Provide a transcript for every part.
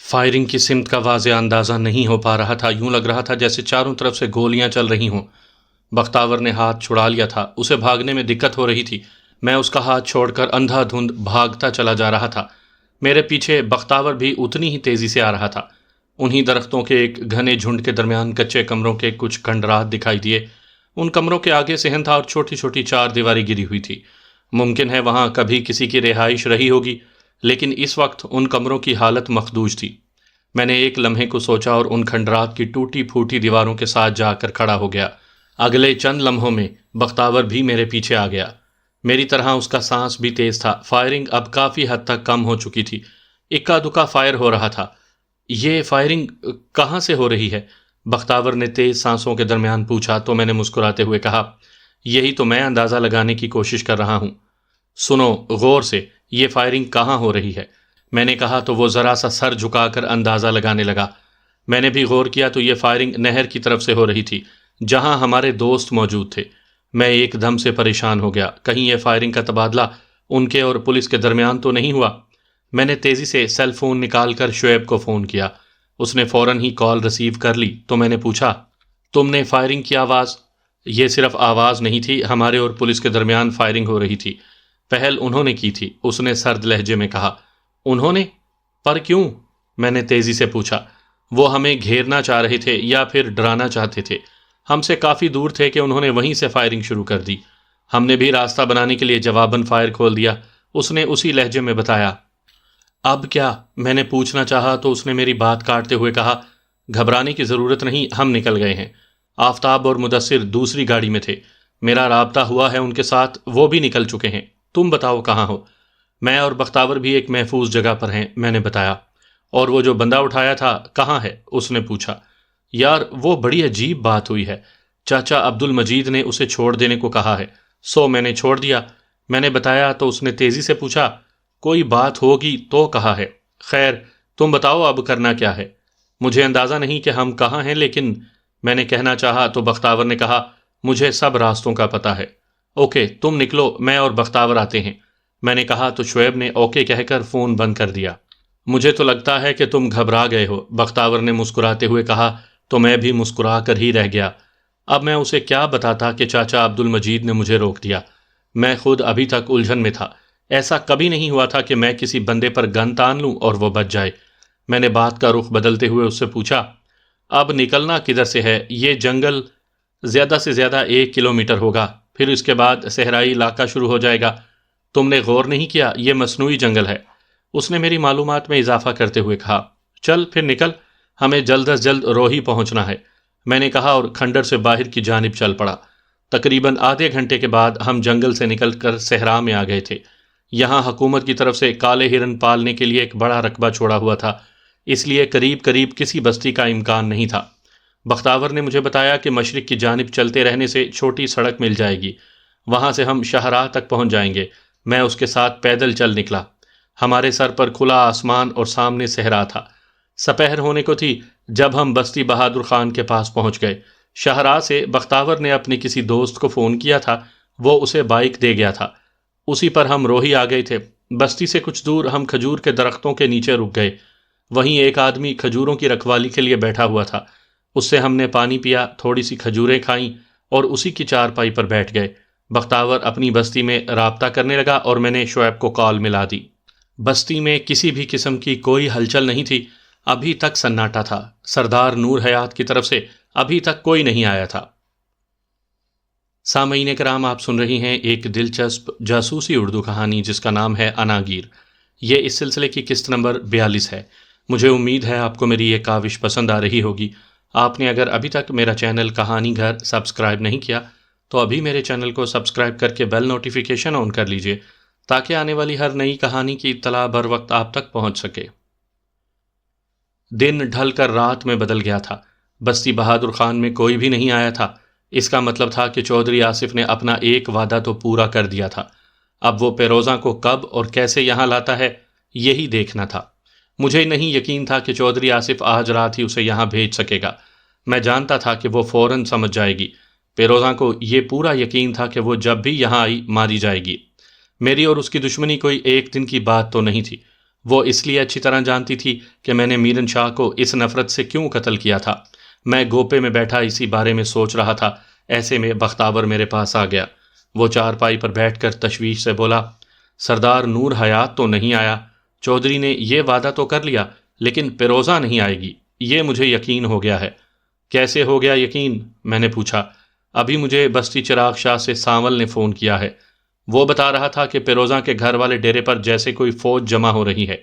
Firing کی سمت کا واضح اندازہ نہیں ہو پا رہا تھا، یوں لگ رہا تھا جیسے چاروں طرف سے گولیاں چل رہی ہوں۔ بختاور نے ہاتھ چھڑا لیا تھا، اسے بھاگنے میں دقت ہو رہی تھی۔ میں اس کا ہاتھ چھوڑ کر اندھا دھند بھاگتا چلا جا رہا تھا۔ میرے پیچھے بختاور بھی اتنی ہی تیزی سے آ رہا تھا۔ انہی درختوں کے ایک گھنے جھنڈ کے درمیان کچے کمروں کے کچھ کھنڈرات دکھائی دیے۔ ان کمروں کے آگے صحن تھا اور چھوٹی چھوٹی چار دیواری گری ہوئی تھی۔ ممکن ہے وہاں کبھی کسی کی رہائش رہی ہوگی، لیکن اس وقت ان کمروں کی حالت مخدوش تھی۔ میں نے ایک لمحے کو سوچا اور ان کھنڈرات کی ٹوٹی پھوٹی دیواروں کے ساتھ جا کر کھڑا ہو گیا۔ اگلے چند لمحوں میں بختاور بھی میرے پیچھے آ گیا۔ میری طرح اس کا سانس بھی تیز تھا۔ فائرنگ اب کافی حد تک کم ہو چکی تھی، اکا دکا فائر ہو رہا تھا۔ یہ فائرنگ کہاں سے ہو رہی ہے؟ بختاور نے تیز سانسوں کے درمیان پوچھا تو میں نے مسکراتے ہوئے کہا، یہی تو میں اندازہ لگانے کی کوشش کر رہا ہوں۔ سنو غور سے، یہ فائرنگ کہاں ہو رہی ہے؟ میں نے کہا تو وہ ذرا سا سر جھکا کر اندازہ لگانے لگا۔ میں نے بھی غور کیا تو یہ فائرنگ نہر کی طرف سے ہو رہی تھی، جہاں ہمارے دوست موجود تھے۔ میں ایک دم سے پریشان ہو گیا، کہیں یہ فائرنگ کا تبادلہ ان کے اور پولیس کے درمیان تو نہیں ہوا؟ میں نے تیزی سے سیل فون نکال کر شعیب کو فون کیا۔ اس نے فوراً ہی کال ریسیو کر لی تو میں نے پوچھا، تم نے فائرنگ کی آواز؟ یہ صرف آواز نہیں تھی، ہمارے اور پولیس کے درمیان فائرنگ ہو رہی تھی۔ پہل انہوں نے کی تھی، اس نے سرد لہجے میں کہا۔ انہوں نے؟ پر کیوں؟ میں نے تیزی سے پوچھا۔ وہ ہمیں گھیرنا چاہ رہے تھے یا پھر ڈرانا چاہتے تھے؟ ہم سے کافی دور تھے کہ انہوں نے وہیں سے فائرنگ شروع کر دی۔ ہم نے بھی راستہ بنانے کے لیے جواباً فائر کھول دیا، اس نے اسی لہجے میں بتایا۔ اب کیا؟ میں نے پوچھنا چاہا تو اس نے میری بات کاٹتے ہوئے کہا، گھبرانے کی ضرورت نہیں، ہم نکل گئے ہیں۔ آفتاب اور مدثر دوسری گاڑی میں تھے، میرا رابطہ ہوا ہے ان کے ساتھ، وہ بھی نکل چکے ہیں۔ تم بتاؤ کہاں ہو؟ میں اور بختاور بھی ایک محفوظ جگہ پر ہیں، میں نے بتایا۔ اور وہ جو بندہ اٹھایا تھا کہاں ہے؟ اس نے پوچھا۔ یار وہ بڑی عجیب بات ہوئی ہے، چاچا عبد المجید نے اسے چھوڑ دینے کو کہا ہے، سو میں نے چھوڑ دیا، میں نے بتایا تو اس نے تیزی سے پوچھا، کوئی بات ہوگی تو کہا ہے؟ خیر تم بتاؤ اب کرنا کیا ہے؟ مجھے اندازہ نہیں کہ ہم کہاں ہیں، لیکن میں نے کہنا چاہا تو بختاور نے کہا، مجھے سب راستوں کا پتہ ہے۔ اوکے تم نکلو، میں اور بختاور آتے ہیں۔ میں نے کہا تو شعیب نے اوکے کہہ کر فون بند کر دیا۔ مجھے تو لگتا ہے کہ تم گھبرا گئے ہو، بختاور نے مسکراتے ہوئے کہا تو میں بھی مسکرا کر ہی رہ گیا۔ اب میں اسے کیا بتاتا کہ چاچا عبد المجید نے مجھے روک دیا؟ میں خود ابھی تک الجھن میں تھا۔ ایسا کبھی نہیں ہوا تھا کہ میں کسی بندے پر گن تان لوں اور وہ بچ جائے۔ میں نے بات کا رخ بدلتے ہوئے اس سے پوچھا، اب نکلنا کدھر سے ہے؟ یہ جنگل زیادہ سے زیادہ 1 کلومیٹر ہوگا، پھر اس کے بعد صحرائی علاقہ شروع ہو جائے گا۔ تم نے غور نہیں کیا یہ مصنوعی جنگل ہے؟ اس نے میری معلومات میں اضافہ کرتے ہوئے کہا۔ چل پھر نکل، ہمیں جلد از جلد روہی پہنچنا ہے، میں نے کہا اور کھنڈر سے باہر کی جانب چل پڑا۔ تقریباً آدھے گھنٹے کے بعد ہم جنگل سے نکل کر صحرا میں آ گئے تھے۔ یہاں حکومت کی طرف سے کالے ہرن پالنے کے لیے ایک بڑا رقبہ چھوڑا ہوا تھا، اس لیے قریب قریب کسی بستی کا امکان نہیں تھا۔ بختاور نے مجھے بتایا کہ مشرق کی جانب چلتے رہنے سے چھوٹی سڑک مل جائے گی، وہاں سے ہم شاہراہ تک پہنچ جائیں گے۔ میں اس کے ساتھ پیدل چل نکلا۔ ہمارے سر پر کھلا آسمان اور سامنے صحرا تھا۔ سپہر ہونے کو تھی جب ہم بستی بہادر خان کے پاس پہنچ گئے۔ شاہراہ سے بختاور نے اپنے کسی دوست کو فون کیا تھا، وہ اسے بائک دے گیا تھا، اسی پر ہم روہی آ گئے تھے۔ بستی سے کچھ دور ہم کھجور کے درختوں کے نیچے رک گئے، وہیں ایک آدمی کھجوروں کی رکھوالی کے لیے بیٹھا ہوا تھا، اس سے ہم نے پانی پیا، تھوڑی سی کھجوریں کھائیں اور اسی کی چارپائی پر بیٹھ گئے۔ بختاور اپنی بستی میں رابطہ کرنے لگا اور میں نے شعیب کو کال ملا دی۔ بستی میں کسی بھی قسم کی کوئی ہلچل نہیں تھی، ابھی تک سناٹا تھا۔ سردار نور حیات کی طرف سے ابھی تک کوئی نہیں آیا تھا۔ سامعین کرام، آپ سن رہی ہیں ایک دلچسپ جاسوسی اردو کہانی جس کا نام ہے اناگیر۔ یہ اس سلسلے کی قسط نمبر 42 ہے۔ مجھے امید ہے آپ کو میری یہ کاوش پسند آ رہی ہوگی۔ آپ نے اگر ابھی تک میرا چینل کہانی گھر سبسکرائب نہیں کیا تو ابھی میرے چینل کو سبسکرائب کر کے بیل نوٹیفیکیشن آن کر لیجئے تاکہ آنے والی ہر نئی کہانی کی اطلاع بر وقت آپ تک پہنچ سکے۔ دن ڈھل کر رات میں بدل گیا تھا۔ بستی بہادر خان میں کوئی بھی نہیں آیا تھا۔ اس کا مطلب تھا کہ چودھری آصف نے اپنا ایک وعدہ تو پورا کر دیا تھا۔ اب وہ پیروزاں کو کب اور کیسے یہاں لاتا ہے یہی دیکھنا تھا۔ مجھے نہیں یقین تھا کہ چودھری آصف آج رات ہی اسے یہاں بھیج سکے گا۔ میں جانتا تھا کہ وہ فوراً سمجھ جائے گی۔ پیروزاں کو یہ پورا یقین تھا کہ وہ جب بھی یہاں آئی ماری جائے گی۔ میری اور اس کی دشمنی کوئی ایک دن کی بات تو نہیں تھی، وہ اس لیے اچھی طرح جانتی تھی کہ میں نے میرن شاہ کو اس نفرت سے کیوں قتل کیا تھا۔ میں گوپے میں بیٹھا اسی بارے میں سوچ رہا تھا، ایسے میں بختاور میرے پاس آ گیا۔ وہ چارپائی پر بیٹھ کر تشویش سے بولا، سردار نور حیات تو نہیں آیا؟ چودھری نے یہ وعدہ تو کر لیا، لیکن پیروزہ نہیں آئے گی، یہ مجھے یقین ہو گیا ہے۔ کیسے ہو گیا یقین؟ میں نے پوچھا۔ ابھی مجھے بستی چراغ شاہ سے سانول نے فون کیا ہے۔ وہ بتا رہا تھا کہ پیروزہ کے گھر والے ڈیرے پر جیسے کوئی فوج جمع ہو رہی ہے،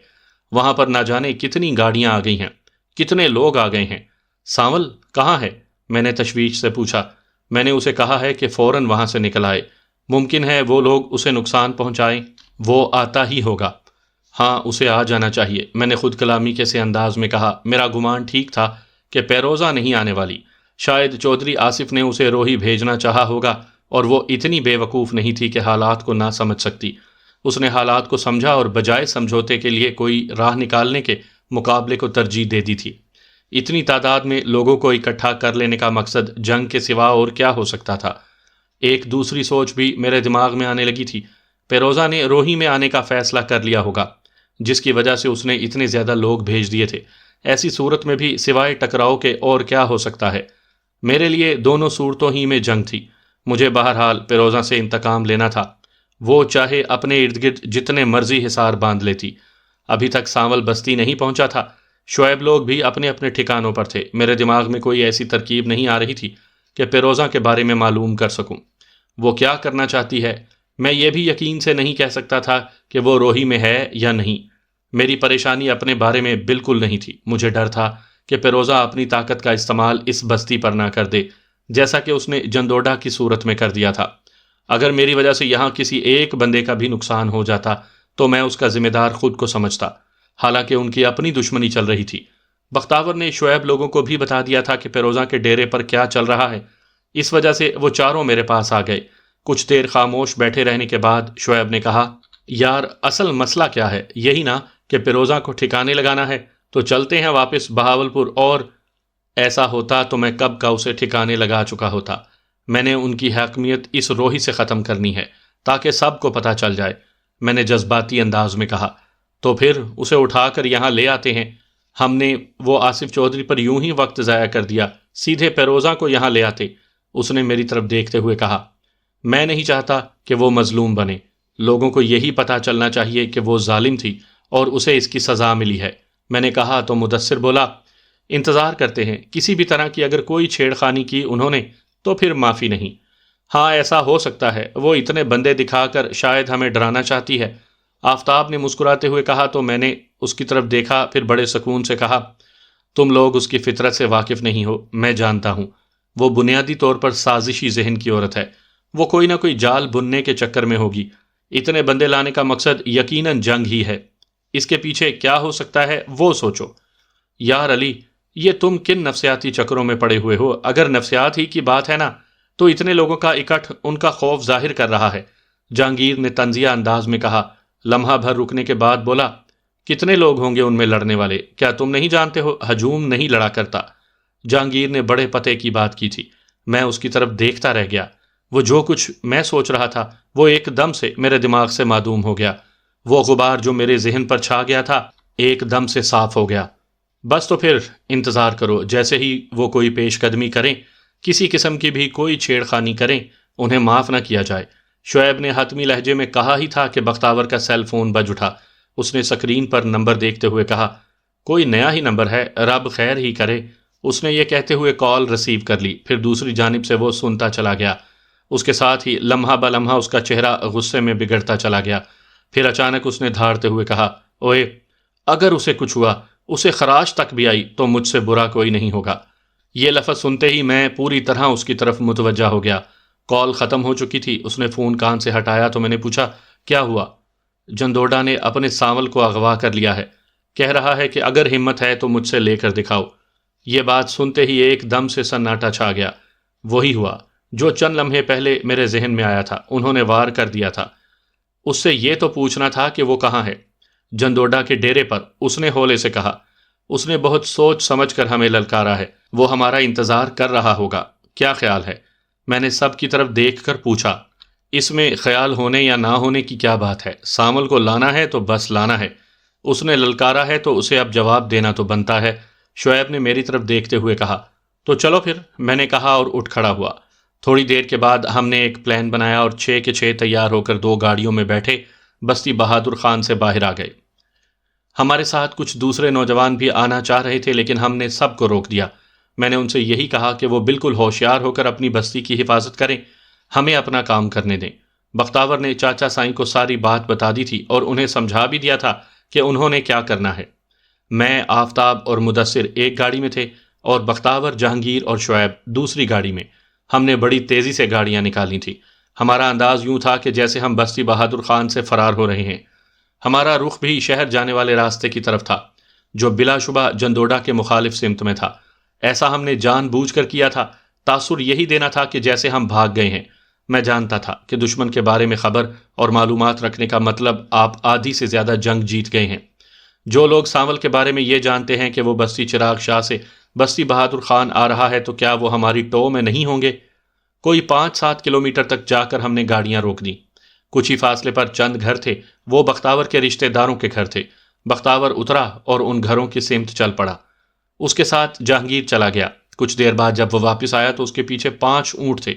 وہاں پر نہ جانے کتنی گاڑیاں آ گئی ہیں، کتنے لوگ آ گئے ہیں۔ سانول کہاں ہے؟ میں نے تشویش سے پوچھا۔ میں نے اسے کہا ہے کہ فوراً وہاں سے نکل آئے، ممکن ہے وہ لوگ اسے نقصان پہنچائیں۔ وہ آتا ہی ہوگا۔ ہاں، اسے آ جانا چاہیے، میں نے خود کلامی کے سے انداز میں کہا۔ میرا گمان ٹھیک تھا کہ پیروزہ نہیں آنے والی۔ شاید چودھری آصف نے اسے روہی بھیجنا چاہا ہوگا، اور وہ اتنی بے وقوف نہیں تھی کہ حالات کو نہ سمجھ سکتی۔ اس نے حالات کو سمجھا اور بجائے سمجھوتے کے لیے کوئی راہ نکالنے کے مقابلے کو ترجیح دے دی تھی۔ اتنی تعداد میں لوگوں کو اکٹھا کر لینے کا مقصد جنگ کے سوا اور کیا ہو سکتا تھا؟ ایک دوسری سوچ بھی میرے دماغ میں آنے لگی تھی۔ پیروزہ نے روہی میں آنے کا فیصلہ کر لیا ہوگا، جس کی وجہ سے اس نے اتنے زیادہ لوگ بھیج دیے تھے۔ ایسی صورت میں بھی سوائے ٹکراؤ کے اور کیا ہو سکتا ہے؟ میرے لیے دونوں صورتوں ہی میں جنگ تھی۔ مجھے بہرحال پیروزہ سے انتقام لینا تھا، وہ چاہے اپنے ارد گرد جتنے مرضی حصار باندھ لیتی۔ ابھی تک سانول بستی نہیں پہنچا تھا، شعیب لوگ بھی اپنے اپنے ٹھکانوں پر تھے۔ میرے دماغ میں کوئی ایسی ترکیب نہیں آ رہی تھی کہ پیروزہ کے بارے میں معلوم کر سکوں۔ وہ کیا کرنا چاہتی ہے؟ میں یہ بھی یقین سے نہیں کہہ سکتا تھا کہ وہ روہی میں ہے یا نہیں۔ میری پریشانی اپنے بارے میں بالکل نہیں تھی۔ مجھے ڈر تھا کہ پیروزہ اپنی طاقت کا استعمال اس بستی پر نہ کر دے، جیسا کہ اس نے جندوڈا کی صورت میں کر دیا تھا۔ اگر میری وجہ سے یہاں کسی ایک بندے کا بھی نقصان ہو جاتا تو میں اس کا ذمہ دار خود کو سمجھتا، حالانکہ ان کی اپنی دشمنی چل رہی تھی۔ بختاور نے شعیب لوگوں کو بھی بتا دیا تھا کہ پیروزہ کے ڈیرے پر کیا چل رہا ہے۔ اس وجہ سے وہ چاروں میرے پاس آ گئے۔ کچھ دیر خاموش بیٹھے رہنے کے بعد شعیب نے کہا، یار اصل مسئلہ کیا ہے؟ یہی نا کہ پیروزہ کو ٹھکانے لگانا ہے، تو چلتے ہیں واپس بہاولپور، اور ایسا ہوتا تو میں کب کا اسے ٹھکانے لگا چکا ہوتا۔ میں نے ان کی حاکمیت اس روہی سے ختم کرنی ہے تاکہ سب کو پتہ چل جائے۔ میں نے جذباتی انداز میں کہا، تو پھر اسے اٹھا کر یہاں لے آتے ہیں۔ ہم نے وہ آصف چودھری پر یوں ہی وقت ضائع کر دیا، سیدھے پیروزہ کو یہاں لے آتے۔ اس نے میری طرف دیکھتے ہوئے کہا، میں نہیں چاہتا کہ وہ مظلوم بنے۔ لوگوں کو یہی پتہ چلنا چاہیے کہ وہ ظالم تھی اور اسے اس کی سزا ملی ہے۔ میں نے کہا تو مدثر بولا، انتظار کرتے ہیں، کسی بھی طرح کی اگر کوئی چھیڑ خانی کی انہوں نے تو پھر معافی نہیں۔ ہاں ایسا ہو سکتا ہے، وہ اتنے بندے دکھا کر شاید ہمیں ڈرانا چاہتی ہے۔ آفتاب نے مسکراتے ہوئے کہا تو میں نے اس کی طرف دیکھا، پھر بڑے سکون سے کہا، تم لوگ اس کی فطرت سے واقف نہیں ہو، میں جانتا ہوں۔ وہ بنیادی طور پر سازشی ذہن کی عورت ہے، وہ کوئی نہ کوئی جال بننے کے چکر میں ہوگی۔ اتنے بندے لانے کا مقصد یقیناً جنگ ہی ہے۔ اس کے پیچھے کیا ہو سکتا ہے وہ سوچو۔ یار علی، یہ تم کن نفسیاتی چکروں میں پڑے ہوئے ہو؟ اگر نفسیات ہی کی بات ہے نا، تو اتنے لوگوں کا اکٹھ ان کا خوف ظاہر کر رہا ہے۔ جہانگیر نے طنزیہ انداز میں کہا۔ لمحہ بھر رکنے کے بعد بولا، کتنے لوگ ہوں گے ان میں لڑنے والے؟ کیا تم نہیں جانتے ہو ہجوم نہیں لڑا کرتا؟ جہانگیر نے بڑے پتے کی بات کی تھی۔ میں اس کی طرف دیکھتا رہ گیا۔ وہ جو کچھ میں سوچ رہا تھا وہ ایک دم سے میرے دماغ سے معدوم ہو گیا۔ وہ غبار جو میرے ذہن پر چھا گیا تھا ایک دم سے صاف ہو گیا۔ بس تو پھر انتظار کرو، جیسے ہی وہ کوئی پیش قدمی کریں، کسی قسم کی بھی کوئی چھیڑ خانی کریں، انہیں معاف نہ کیا جائے۔ شعیب نے حتمی لہجے میں کہا ہی تھا کہ بختاور کا سیل فون بج اٹھا۔ اس نے سکرین پر نمبر دیکھتے ہوئے کہا، کوئی نیا ہی نمبر ہے، رب خیر ہی کرے۔ اس نے یہ کہتے ہوئے کال ریسیو کر لی، پھر دوسری جانب سے وہ سنتا چلا گیا۔ اس کے ساتھ ہی لمحہ بلمحہ اس کا چہرہ غصے میں بگڑتا چلا گیا۔ پھر اچانک اس نے دھاڑتے ہوئے کہا، اوئے، اگر اسے کچھ ہوا، اسے خراش تک بھی آئی، تو مجھ سے برا کوئی نہیں ہوگا۔ یہ لفظ سنتے ہی میں پوری طرح اس کی طرف متوجہ ہو گیا۔ کال ختم ہو چکی تھی۔ اس نے فون کان سے ہٹایا تو میں نے پوچھا، کیا ہوا؟ جندوڈا نے اپنے سانول کو اغوا کر لیا ہے، کہہ رہا ہے کہ اگر ہمت ہے تو مجھ سے لے کر دکھاؤ۔ یہ بات سنتے ہی ایک دم سے سناٹا چھا گیا۔ وہی ہوا جو چند لمحے پہلے میرے ذہن میں آیا تھا، انہوں نے وار کر دیا تھا۔ اس سے یہ تو پوچھنا تھا کہ وہ کہاں ہے۔ جندوڈا کے ڈیرے پر، اس نے ہولے سے کہا۔ اس نے بہت سوچ سمجھ کر ہمیں للکارا ہے، وہ ہمارا انتظار کر رہا ہوگا۔ کیا خیال ہے؟ میں نے سب کی طرف دیکھ کر پوچھا۔ اس میں خیال ہونے یا نہ ہونے کی کیا بات ہے؟ سانول کو لانا ہے تو بس لانا ہے، اس نے للکارا ہے تو اسے اب جواب دینا تو بنتا ہے۔ شعیب نے میری طرف دیکھتے ہوئے کہا۔ تو چلو پھر، میں نے کہا اور اٹھ کھڑا ہوا۔ تھوڑی دیر کے بعد ہم نے ایک پلان بنایا اور 6 کے 6 تیار ہو کر 2 گاڑیوں میں بیٹھے بستی بہادر خان سے باہر آ گئے۔ ہمارے ساتھ کچھ دوسرے نوجوان بھی آنا چاہ رہے تھے لیکن ہم نے سب کو روک دیا۔ میں نے ان سے یہی کہا کہ وہ بالکل ہوشیار ہو کر اپنی بستی کی حفاظت کریں، ہمیں اپنا کام کرنے دیں۔ بختاور نے چاچا سائیں کو ساری بات بتا دی تھی اور انہیں سمجھا بھی دیا تھا کہ انہوں نے کیا کرنا ہے۔ میں، آفتاب اور مدثر ایک گاڑی میں تھے اور بختاور، جہانگیر اور شعیب دوسری گاڑی میں۔ ہم نے بڑی تیزی سے گاڑیاں نکالی تھیں۔ ہمارا انداز یوں تھا کہ جیسے ہم بستی بہادر خان سے فرار ہو رہے ہیں۔ ہمارا رخ بھی شہر جانے والے راستے کی طرف تھا جو بلا شبہ جندوڈا کے مخالف سمت میں تھا۔ ایسا ہم نے جان بوجھ کر کیا تھا، تاثر یہی دینا تھا کہ جیسے ہم بھاگ گئے ہیں۔ میں جانتا تھا کہ دشمن کے بارے میں خبر اور معلومات رکھنے کا مطلب آپ آدھی سے زیادہ جنگ جیت گئے ہیں۔ جو لوگ سانول کے بارے میں یہ جانتے ہیں کہ وہ بستی چراغ شاہ سے بستی بہادر خان آ رہا ہے تو کیا وہ ہماری ٹو میں نہیں ہوں گے؟ کوئی 5-7 کلومیٹر تک جا کر ہم نے گاڑیاں روک دیں۔ کچھ ہی فاصلے پر چند گھر تھے، وہ بختاور کے رشتہ داروں کے گھر تھے۔ بختاور اترا اور ان گھروں کی سمت چل پڑا۔ اس کے ساتھ جہانگیر چلا گیا۔ کچھ دیر بعد جب وہ واپس آیا تو اس کے پیچھے 5 اونٹ تھے۔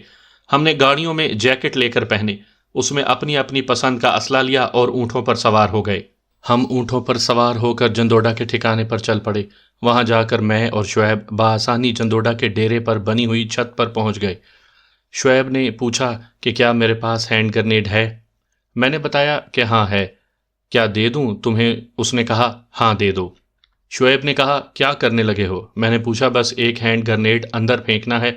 ہم نے گاڑیوں میں جیکٹ لے کر پہنے، اس میں اپنی اپنی پسند کا اسلحہ لیا اور اونٹوں پر سوار ہو گئے۔ ہم اونٹوں پر سوار ہو کر جندوڈا کے ٹھکانے پر چل پڑے۔ وہاں جا کر میں اور شعیب بآسانی جندوڈا کے ڈیرے پر بنی ہوئی چھت پر پہنچ گئے۔ شعیب نے پوچھا کہ کیا میرے پاس ہینڈ گرنیڈ ہے؟ میں نے بتایا کہ ہاں ہے۔ کیا دے دوں تمہیں؟ اس نے کہا ہاں دے دو۔ شعیب نے کہا کیا کرنے لگے ہو؟ میں نے پوچھا بس ایک ہینڈ گرنیڈ اندر پھینکنا ہے،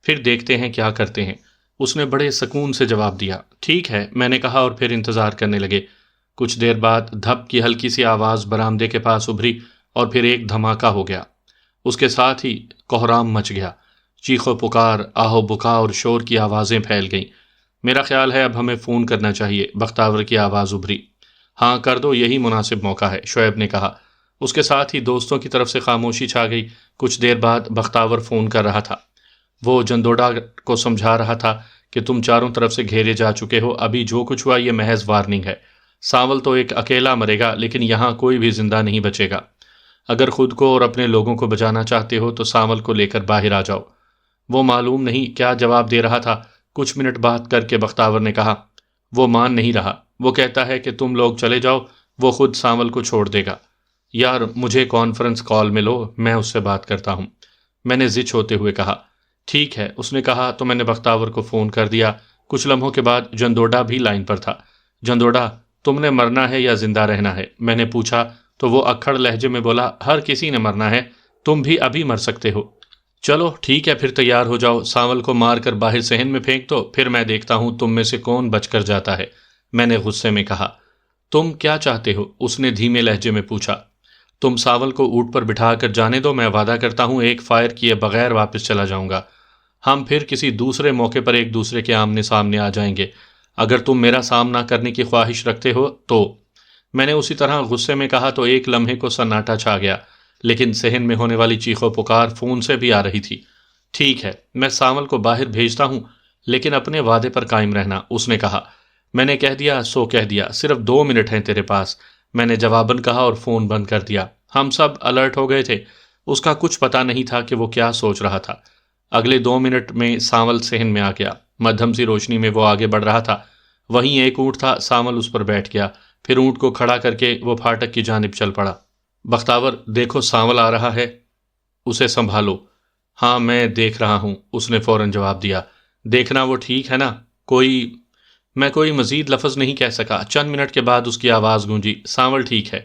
پھر دیکھتے ہیں کیا کرتے ہیں۔ اس نے بڑے سکون سے جواب دیا۔ ٹھیک ہے، میں نے کہا اور پھر انتظار کرنے لگے۔ کچھ دیر بعد دھپ کی ہلکی سی آواز برآمدے کے پاس ابھری اور پھر ایک دھماکہ ہو گیا۔ اس کے ساتھ ہی کوہرام مچ گیا۔ چیخ و پکار، آہ و بکا اور شور کی آوازیں پھیل گئیں۔ میرا خیال ہے اب ہمیں فون کرنا چاہیے، بختاور کی آواز ابھری۔ ہاں کر دو، یہی مناسب موقع ہے، شعیب نے کہا۔ اس کے ساتھ ہی دوستوں کی طرف سے خاموشی چھا گئی۔ کچھ دیر بعد بختاور فون کر رہا تھا۔ وہ جندوڈا کو سمجھا رہا تھا کہ تم چاروں طرف سے گھیرے جا چکے ہو، ابھی جو کچھ ہوا یہ محض وارننگ ہے۔ سانول تو ایک اکیلا مرے گا لیکن یہاں کوئی بھی زندہ نہیں بچے گا۔ اگر خود کو اور اپنے لوگوں کو بچانا چاہتے ہو تو سانول کو لے کر باہر آ جاؤ۔ وہ معلوم نہیں کیا جواب دے رہا تھا۔ کچھ منٹ بات کر کے بختاور نے کہا وہ مان نہیں رہا، وہ کہتا ہے کہ تم لوگ چلے جاؤ، وہ خود سانول کو چھوڑ دے گا۔ یار مجھے کانفرنس کال میں لو، میں اس سے بات کرتا ہوں، میں نے زچ ہوتے ہوئے کہا۔ ٹھیک ہے، اس نے کہا تو میں نے بختاور کو فون کر دیا۔ کچھ لمحوں کے بعد جندوڈا بھی لائن پر تھا۔ جندوڈا، تم نے مرنا ہے یا زندہ رہنا ہے؟ میں نے پوچھا تو وہ اکھڑ لہجے میں بولا ہر کسی نے مرنا ہے، تم بھی ابھی مر سکتے ہو۔ چلو ٹھیک ہے پھر تیار ہو جاؤ، سانول کو مار کر باہر صحن میں پھینک دو، پھر میں دیکھتا ہوں تم میں سے کون بچ کر جاتا ہے، میں نے غصے میں کہا۔ تم کیا چاہتے ہو؟ اس نے دھیمے لہجے میں پوچھا۔ تم سانول کو اونٹ پر بٹھا کر جانے دو، میں وعدہ کرتا ہوں ایک فائر کیے بغیر واپس چلا جاؤں گا۔ ہم پھر کسی دوسرے موقع پر ایک دوسرے کے آمنے سامنے آ جائیں گے، اگر تم میرا سامنا کرنے کی خواہش رکھتے ہو تو۔ میں نے اسی طرح غصے میں کہا تو ایک لمحے کو سناٹا چھا گیا، لیکن صحن میں ہونے والی چیخ و پکار فون سے بھی آ رہی تھی۔ ٹھیک ہے، میں سانول کو باہر بھیجتا ہوں لیکن اپنے وعدے پر قائم رہنا، اس نے کہا۔ میں نے کہہ دیا سو کہہ دیا، صرف 2 منٹ ہیں تیرے پاس، میں نے جواباً کہا اور فون بند کر دیا۔ ہم سب الرٹ ہو گئے تھے، اس کا کچھ پتہ نہیں تھا کہ وہ کیا سوچ رہا تھا۔ اگلے 2 منٹ میں سانول صحن میں آ گیا۔ مدھم سی روشنی میں وہ آگے بڑھ رہا تھا۔ وہیں ایک اونٹ تھا، سانول اس پر بیٹھ گیا، پھر اونٹ کو کھڑا کر کے وہ پھاٹک کی جانب چل پڑا۔ بختاور دیکھو سانول آ رہا ہے، اسے سنبھالو۔ ہاں میں دیکھ رہا ہوں، اس نے فوراً جواب دیا۔ دیکھنا وہ ٹھیک ہے نا؟ میں کوئی مزید لفظ نہیں کہہ سکا۔ چند منٹ کے بعد اس کی آواز گونجی، سانول ٹھیک ہے۔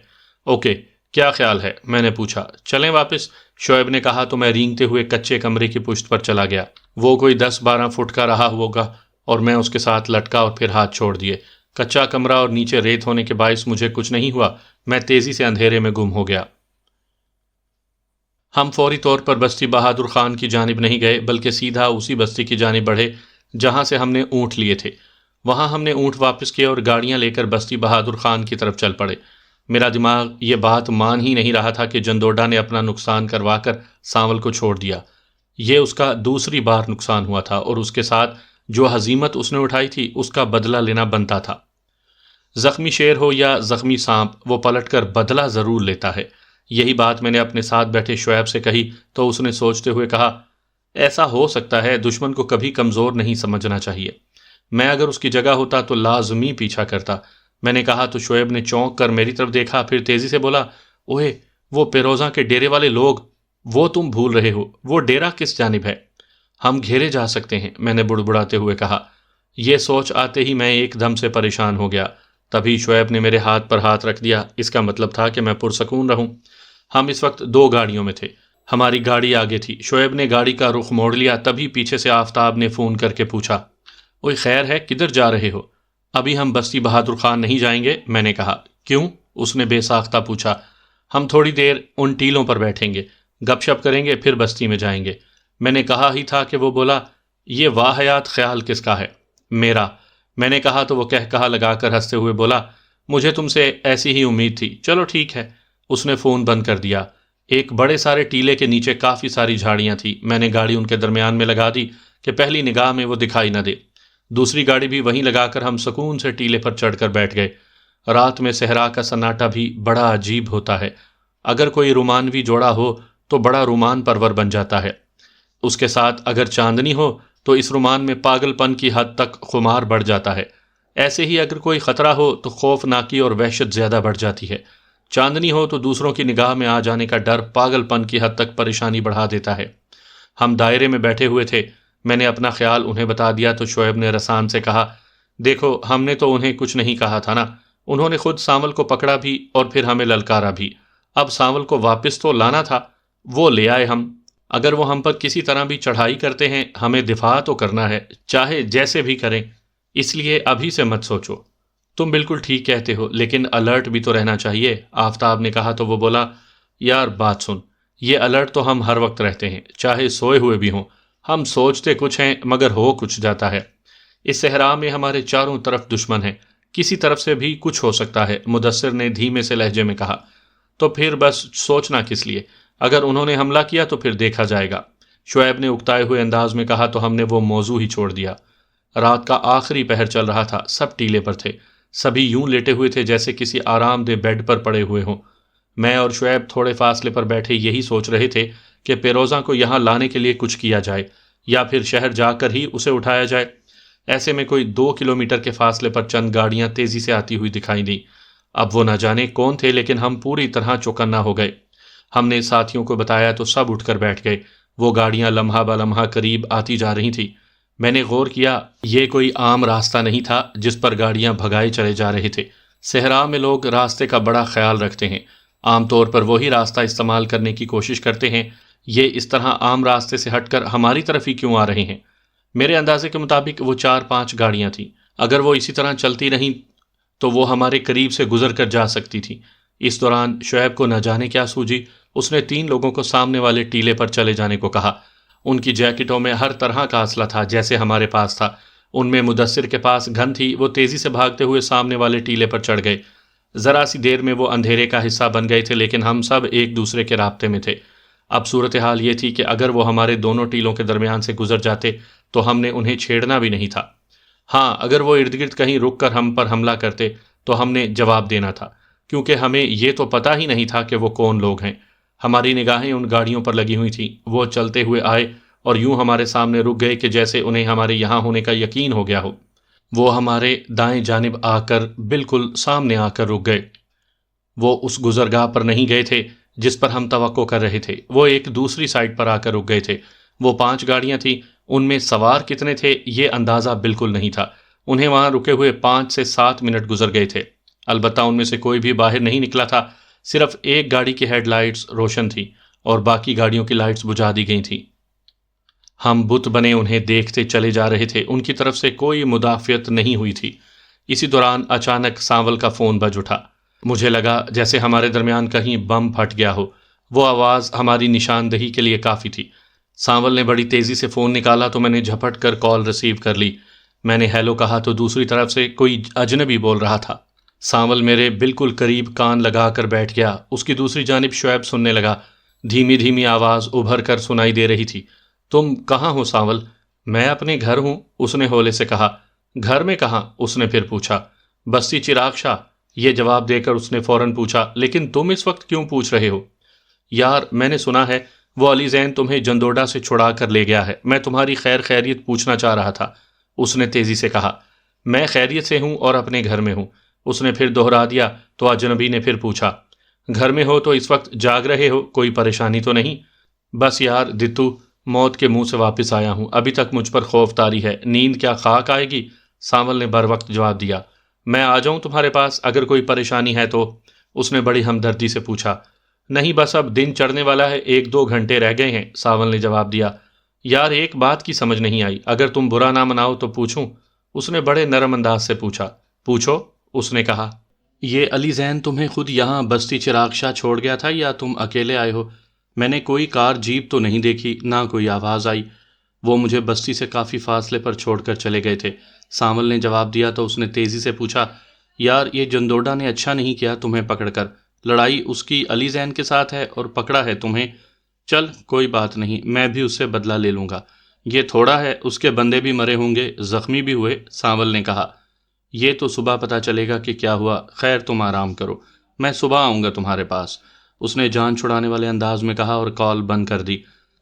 اوکے، کیا خیال ہے؟ میں نے پوچھا۔ چلیں واپس، شعیب نے کہا تو میں رینگتے ہوئے کچے کمرے کی پشت پر چلا گیا۔ وہ کوئی 10-12 فٹ کا رہا ہوگا اور میں اس کے ساتھ لٹکا اور پھر ہاتھ چھوڑ دیے۔ کچا کمرہ اور نیچے ریت ہونے کے باعث مجھے کچھ نہیں ہوا، میں تیزی سے اندھیرے میں گم ہو گیا۔ ہم فوری طور پر بستی بہادر خان کی جانب نہیں گئے بلکہ سیدھا اسی بستی کی جانب بڑھے جہاں سے ہم نے اونٹ لیے تھے۔ وہاں ہم نے اونٹ واپس کیے اور گاڑیاں لے کر بستی بہادر خان کی طرف چل پڑے۔ میرا دماغ یہ بات مان ہی نہیں رہا تھا کہ جندوڈا نے اپنا نقصان کروا کر سانول کو چھوڑ دیا۔ یہ اس کا دوسری بار نقصان ہوا تھا اور اس کے ساتھ جو ہزیمت اس نے اٹھائی تھی اس کا بدلہ لینا بنتا تھا۔ زخمی شیر ہو یا زخمی سانپ، وہ پلٹ کر بدلہ ضرور لیتا ہے۔ یہی بات میں نے اپنے ساتھ بیٹھے شعیب سے کہی تو اس نے سوچتے ہوئے کہا، ایسا ہو سکتا ہے، دشمن کو کبھی کمزور نہیں سمجھنا چاہیے۔ میں اگر اس کی جگہ ہوتا تو لازمی پیچھا کرتا۔ میں نے کہا تو شعیب نے چونک کر میری طرف دیکھا، پھر تیزی سے بولا، اوہے، وہ پیروزاں کے ڈیرے والے لوگ، وہ تم بھول رہے ہو۔ وہ ڈیرا کس جانب ہے؟ ہم گھیرے جا سکتے ہیں، میں نے بڑبڑاتے ہوئے کہا۔ یہ سوچ آتے ہی میں ایک دم سے پریشان ہو گیا۔ تبھی شعیب نے میرے ہاتھ پر ہاتھ رکھ دیا۔ اس کا مطلب تھا کہ میں پرسکون رہوں۔ ہم اس وقت 2 گاڑیوں میں تھے۔ ہماری گاڑی آگے تھی۔ شعیب نے گاڑی کا رخ موڑ لیا، تبھی پیچھے سے آفتاب نے فون کر کے پوچھا، اوئے خیر ہے، کدھر جا رہے ہو؟ ابھی ہم بستی بہادر خان نہیں جائیں گے، میں نے کہا۔ کیوں؟ اس نے بے ساختہ پوچھا۔ ہم تھوڑی دیر ان ٹیلوں پر بیٹھیں گے، گپ شپ کریں گے، پھر بستی میں جائیں گے۔ میں نے کہا ہی تھا کہ وہ بولا، یہ واہیات خیال کس کا ہے؟ میرا۔ میں نے کہا تو وہ کہا لگا کر ہنستے ہوئے بولا، مجھے تم سے ایسی ہی امید تھی، چلو ٹھیک ہے۔ اس نے فون بند کر دیا۔ ایک بڑے سارے ٹیلے کے نیچے کافی ساری جھاڑیاں تھیں۔ میں نے گاڑی ان کے درمیان میں لگا دی کہ پہلی نگاہ میں وہ دکھائی نہ دے۔ دوسری گاڑی بھی وہیں لگا کر ہم سکون سے ٹیلے پر چڑھ کر بیٹھ گئے۔ رات میں صحرا کا سناٹا بھی بڑا عجیب ہوتا ہے۔ اگر کوئی رومانوی جوڑا ہو تو بڑا رومان پرور بن جاتا ہے۔ اس کے ساتھ اگر چاندنی ہو تو اس رومان میں پاگل پن کی حد تک خمار بڑھ جاتا ہے۔ ایسے ہی اگر کوئی خطرہ ہو تو خوفناکی اور وحشت زیادہ بڑھ جاتی ہے۔ چاندنی ہو تو دوسروں کی نگاہ میں آ جانے کا ڈر پاگل پن کی حد تک پریشانی بڑھا دیتا ہے۔ ہم دائرے میں بیٹھے ہوئے تھے۔ میں نے اپنا خیال انہیں بتا دیا تو شعیب نے رسان سے کہا، دیکھو، ہم نے تو انہیں کچھ نہیں کہا تھا نا، انہوں نے خود سانول کو پکڑا بھی اور پھر ہمیں للکارا بھی۔ اب سانول کو واپس تو لانا تھا، وہ لے آئے ہم۔ اگر وہ ہم پر کسی طرح بھی چڑھائی کرتے ہیں، ہمیں دفاع تو کرنا ہے، چاہے جیسے بھی کریں، اس لیے ابھی سے مت سوچو۔ تم بالکل ٹھیک کہتے ہو، لیکن الرٹ بھی تو رہنا چاہیے، آفتاب نے کہا تو وہ بولا، یار بات سن، یہ الرٹ تو ہم ہر وقت رہتے ہیں، چاہے سوئے ہوئے بھی ہوں۔ ہم سوچتے کچھ ہیں مگر ہو کچھ جاتا ہے۔ اس صحرا میں ہمارے چاروں طرف دشمن ہیں، کسی طرف سے بھی کچھ ہو سکتا ہے، مدثر نے دھیمے سے لہجے میں کہا۔ تو پھر بس سوچنا کس لیے؟ اگر انہوں نے حملہ کیا تو پھر دیکھا جائے گا، شعیب نے اکتائے ہوئے انداز میں کہا تو ہم نے وہ موضوع ہی چھوڑ دیا۔ رات کا آخری پہر چل رہا تھا، سب ٹیلے پر تھے، سبھی یوں لیٹے ہوئے تھے جیسے کسی آرام دہ بیڈ پر پڑے ہوئے ہوں۔ میں اور شعیب تھوڑے فاصلے پر بیٹھے یہی سوچ رہے تھے کہ پیروزاں کو یہاں لانے کے لیے کچھ کیا جائے یا پھر شہر جا کر ہی اسے اٹھایا جائے۔ ایسے میں کوئی 2 کلومیٹر کے فاصلے پر چند گاڑیاں تیزی سے آتی ہوئی دکھائی دیں۔ اب وہ نہ جانے کون تھے، لیکن ہم پوری طرح چوکنا ہو گئے۔ ہم نے ساتھیوں کو بتایا تو سب اٹھ کر بیٹھ گئے۔ وہ گاڑیاں لمحہ بلمحہ قریب آتی جا رہی تھیں۔ میں نے غور کیا، یہ کوئی عام راستہ نہیں تھا جس پر گاڑیاں بھگائے چلے جا رہے تھے۔ صحرا میں لوگ راستے کا بڑا خیال رکھتے ہیں، عام طور پر وہی راستہ استعمال کرنے کی کوشش کرتے ہیں۔ یہ اس طرح عام راستے سے ہٹ کر ہماری طرف ہی کیوں آ رہے ہیں؟ میرے اندازے کے مطابق وہ 4-5 گاڑیاں تھیں۔ اگر وہ اسی طرح چلتی رہیں تو وہ ہمارے قریب سے گزر کر جا سکتی تھی۔ اس دوران شعیب کو نہ جانے کیا سوجی، اس نے 3 لوگوں کو سامنے والے ٹیلے پر چلے جانے کو کہا۔ ان کی جیکٹوں میں ہر طرح کا اسلحہ تھا جیسے ہمارے پاس تھا۔ ان میں مدثر کے پاس گن تھی۔ وہ تیزی سے بھاگتے ہوئے سامنے والے ٹیلے پر چڑھ گئے۔ ذرا سی دیر میں وہ اندھیرے کا حصہ بن گئے تھے، لیکن ہم سب ایک دوسرے کے رابطے میں تھے۔ اب صورتحال یہ تھی کہ اگر وہ ہمارے دونوں ٹیلوں کے درمیان سے گزر جاتے تو ہم نے انہیں چھیڑنا بھی نہیں تھا۔ ہاں، اگر وہ ارد گرد کہیں رک کر ہم پر حملہ کرتے تو ہم نے جواب دینا تھا، کیونکہ ہمیں یہ تو پتہ ہی نہیں تھا کہ وہ کون لوگ ہیں۔ ہماری نگاہیں ان گاڑیوں پر لگی ہوئی تھیں۔ وہ چلتے ہوئے آئے اور یوں ہمارے سامنے رک گئے کہ جیسے انہیں ہمارے یہاں ہونے کا یقین ہو گیا ہو۔ وہ ہمارے دائیں جانب آ کر بالکل سامنے آ کر رک گئے۔ وہ اس گزرگاہ پر نہیں گئے تھے جس پر ہم توقع کر رہے تھے، وہ ایک دوسری سائٹ پر آ کر رک گئے تھے۔ وہ 5 گاڑیاں تھیں، ان میں سوار کتنے تھے یہ اندازہ بالکل نہیں تھا۔ انہیں وہاں رکے ہوئے 5 سے 7 منٹ گزر گئے تھے، البتہ ان میں سے کوئی بھی باہر نہیں نکلا تھا۔ صرف ایک گاڑی کی ہیڈ لائٹس روشن تھی اور باقی گاڑیوں کی لائٹس بجھا دی گئی تھیں۔ ہم بت بنے انہیں دیکھتے چلے جا رہے تھے، ان کی طرف سے کوئی مدافعت نہیں ہوئی تھی۔ اسی دوران اچانک سانول کا فون بج اٹھا۔ مجھے لگا جیسے ہمارے درمیان کہیں بم پھٹ گیا ہو۔ وہ آواز ہماری نشاندہی کے لیے کافی تھی۔ سانول نے بڑی تیزی سے فون نکالا تو میں نے جھپٹ کر کال ریسیو کر لی۔ میں نے ہیلو کہا تو دوسری طرف سے کوئی اجنبی بول رہا تھا۔ سانول میرے بالکل قریب کان لگا کر بیٹھ گیا۔ اس کی دوسری جانب شعیب سننے لگا۔ دھیمی دھیمی آواز ابھر کر سنائی دے رہی تھی، تم کہاں ہو سانول؟ میں اپنے گھر ہوں، اس نے ہولے سے کہا۔ گھر میں کہاں؟ اس نے پھر پوچھا۔ بستی چراغ شاہ، یہ جواب دے کر اس نے فوراً پوچھا، لیکن تم اس وقت کیوں پوچھ رہے ہو؟ یار میں نے سنا ہے وہ علی زین تمہیں جندوڈا سے چھڑا کر لے گیا ہے، میں تمہاری خیر خیریت پوچھنا چاہ رہا تھا، اس نے تیزی سے کہا۔ میں خیریت سے ہوں اور اپنے گھر میں ہوں، اس نے پھر دوہرا دیا تو اجنبی نے پھر پوچھا، گھر میں ہو تو اس وقت جاگ رہے ہو، کوئی پریشانی تو نہیں؟ بس یار دتو، موت کے منہ سے واپس آیا ہوں، ابھی تک مجھ پر خوف طاری ہے، نیند کیا خاک آئے گی؟ سانول نے بر وقت جواب دیا۔ میں آ جاؤں تمہارے پاس اگر کوئی پریشانی ہے تو؟ اس نے بڑی ہمدردی سے پوچھا۔ نہیں بس اب دن چڑھنے والا ہے، 1-2 گھنٹے رہ گئے ہیں، ساول نے جواب دیا۔ یار ایک بات کی سمجھ نہیں آئی، اگر تم برا نہ مناؤ تو پوچھوں؟ اس نے بڑے نرم انداز سے پوچھا۔ پوچھو، اس نے کہا۔ یہ علی زین تمہیں خود یہاں بستی چراغ شاہ چھوڑ گیا تھا یا تم اکیلے آئے ہو؟ میں نے کوئی کار جیپ تو نہیں دیکھی، نہ کوئی آواز آئی، وہ مجھے بستی سے کافی فاصلے پر چھوڑ کر چلے گئے تھے، سانول نے جواب دیا تو اس نے تیزی سے پوچھا، یار یہ جندوڈا نے اچھا نہیں کیا تمہیں پکڑ کر، لڑائی اس کی علی زین کے ساتھ ہے اور پکڑا ہے تمہیں۔ چل کوئی بات نہیں، میں بھی اس سے بدلہ لے لوں گا، یہ تھوڑا ہے، اس کے بندے بھی مرے ہوں گے، زخمی بھی ہوئے، سانول نے کہا۔ یہ تو صبح پتہ چلے گا کہ کیا ہوا، خیر تم آرام کرو، میں صبح آؤں گا تمہارے پاس، اس نے جان چھڑانے والے انداز میں کہا اور کال بند کر دی۔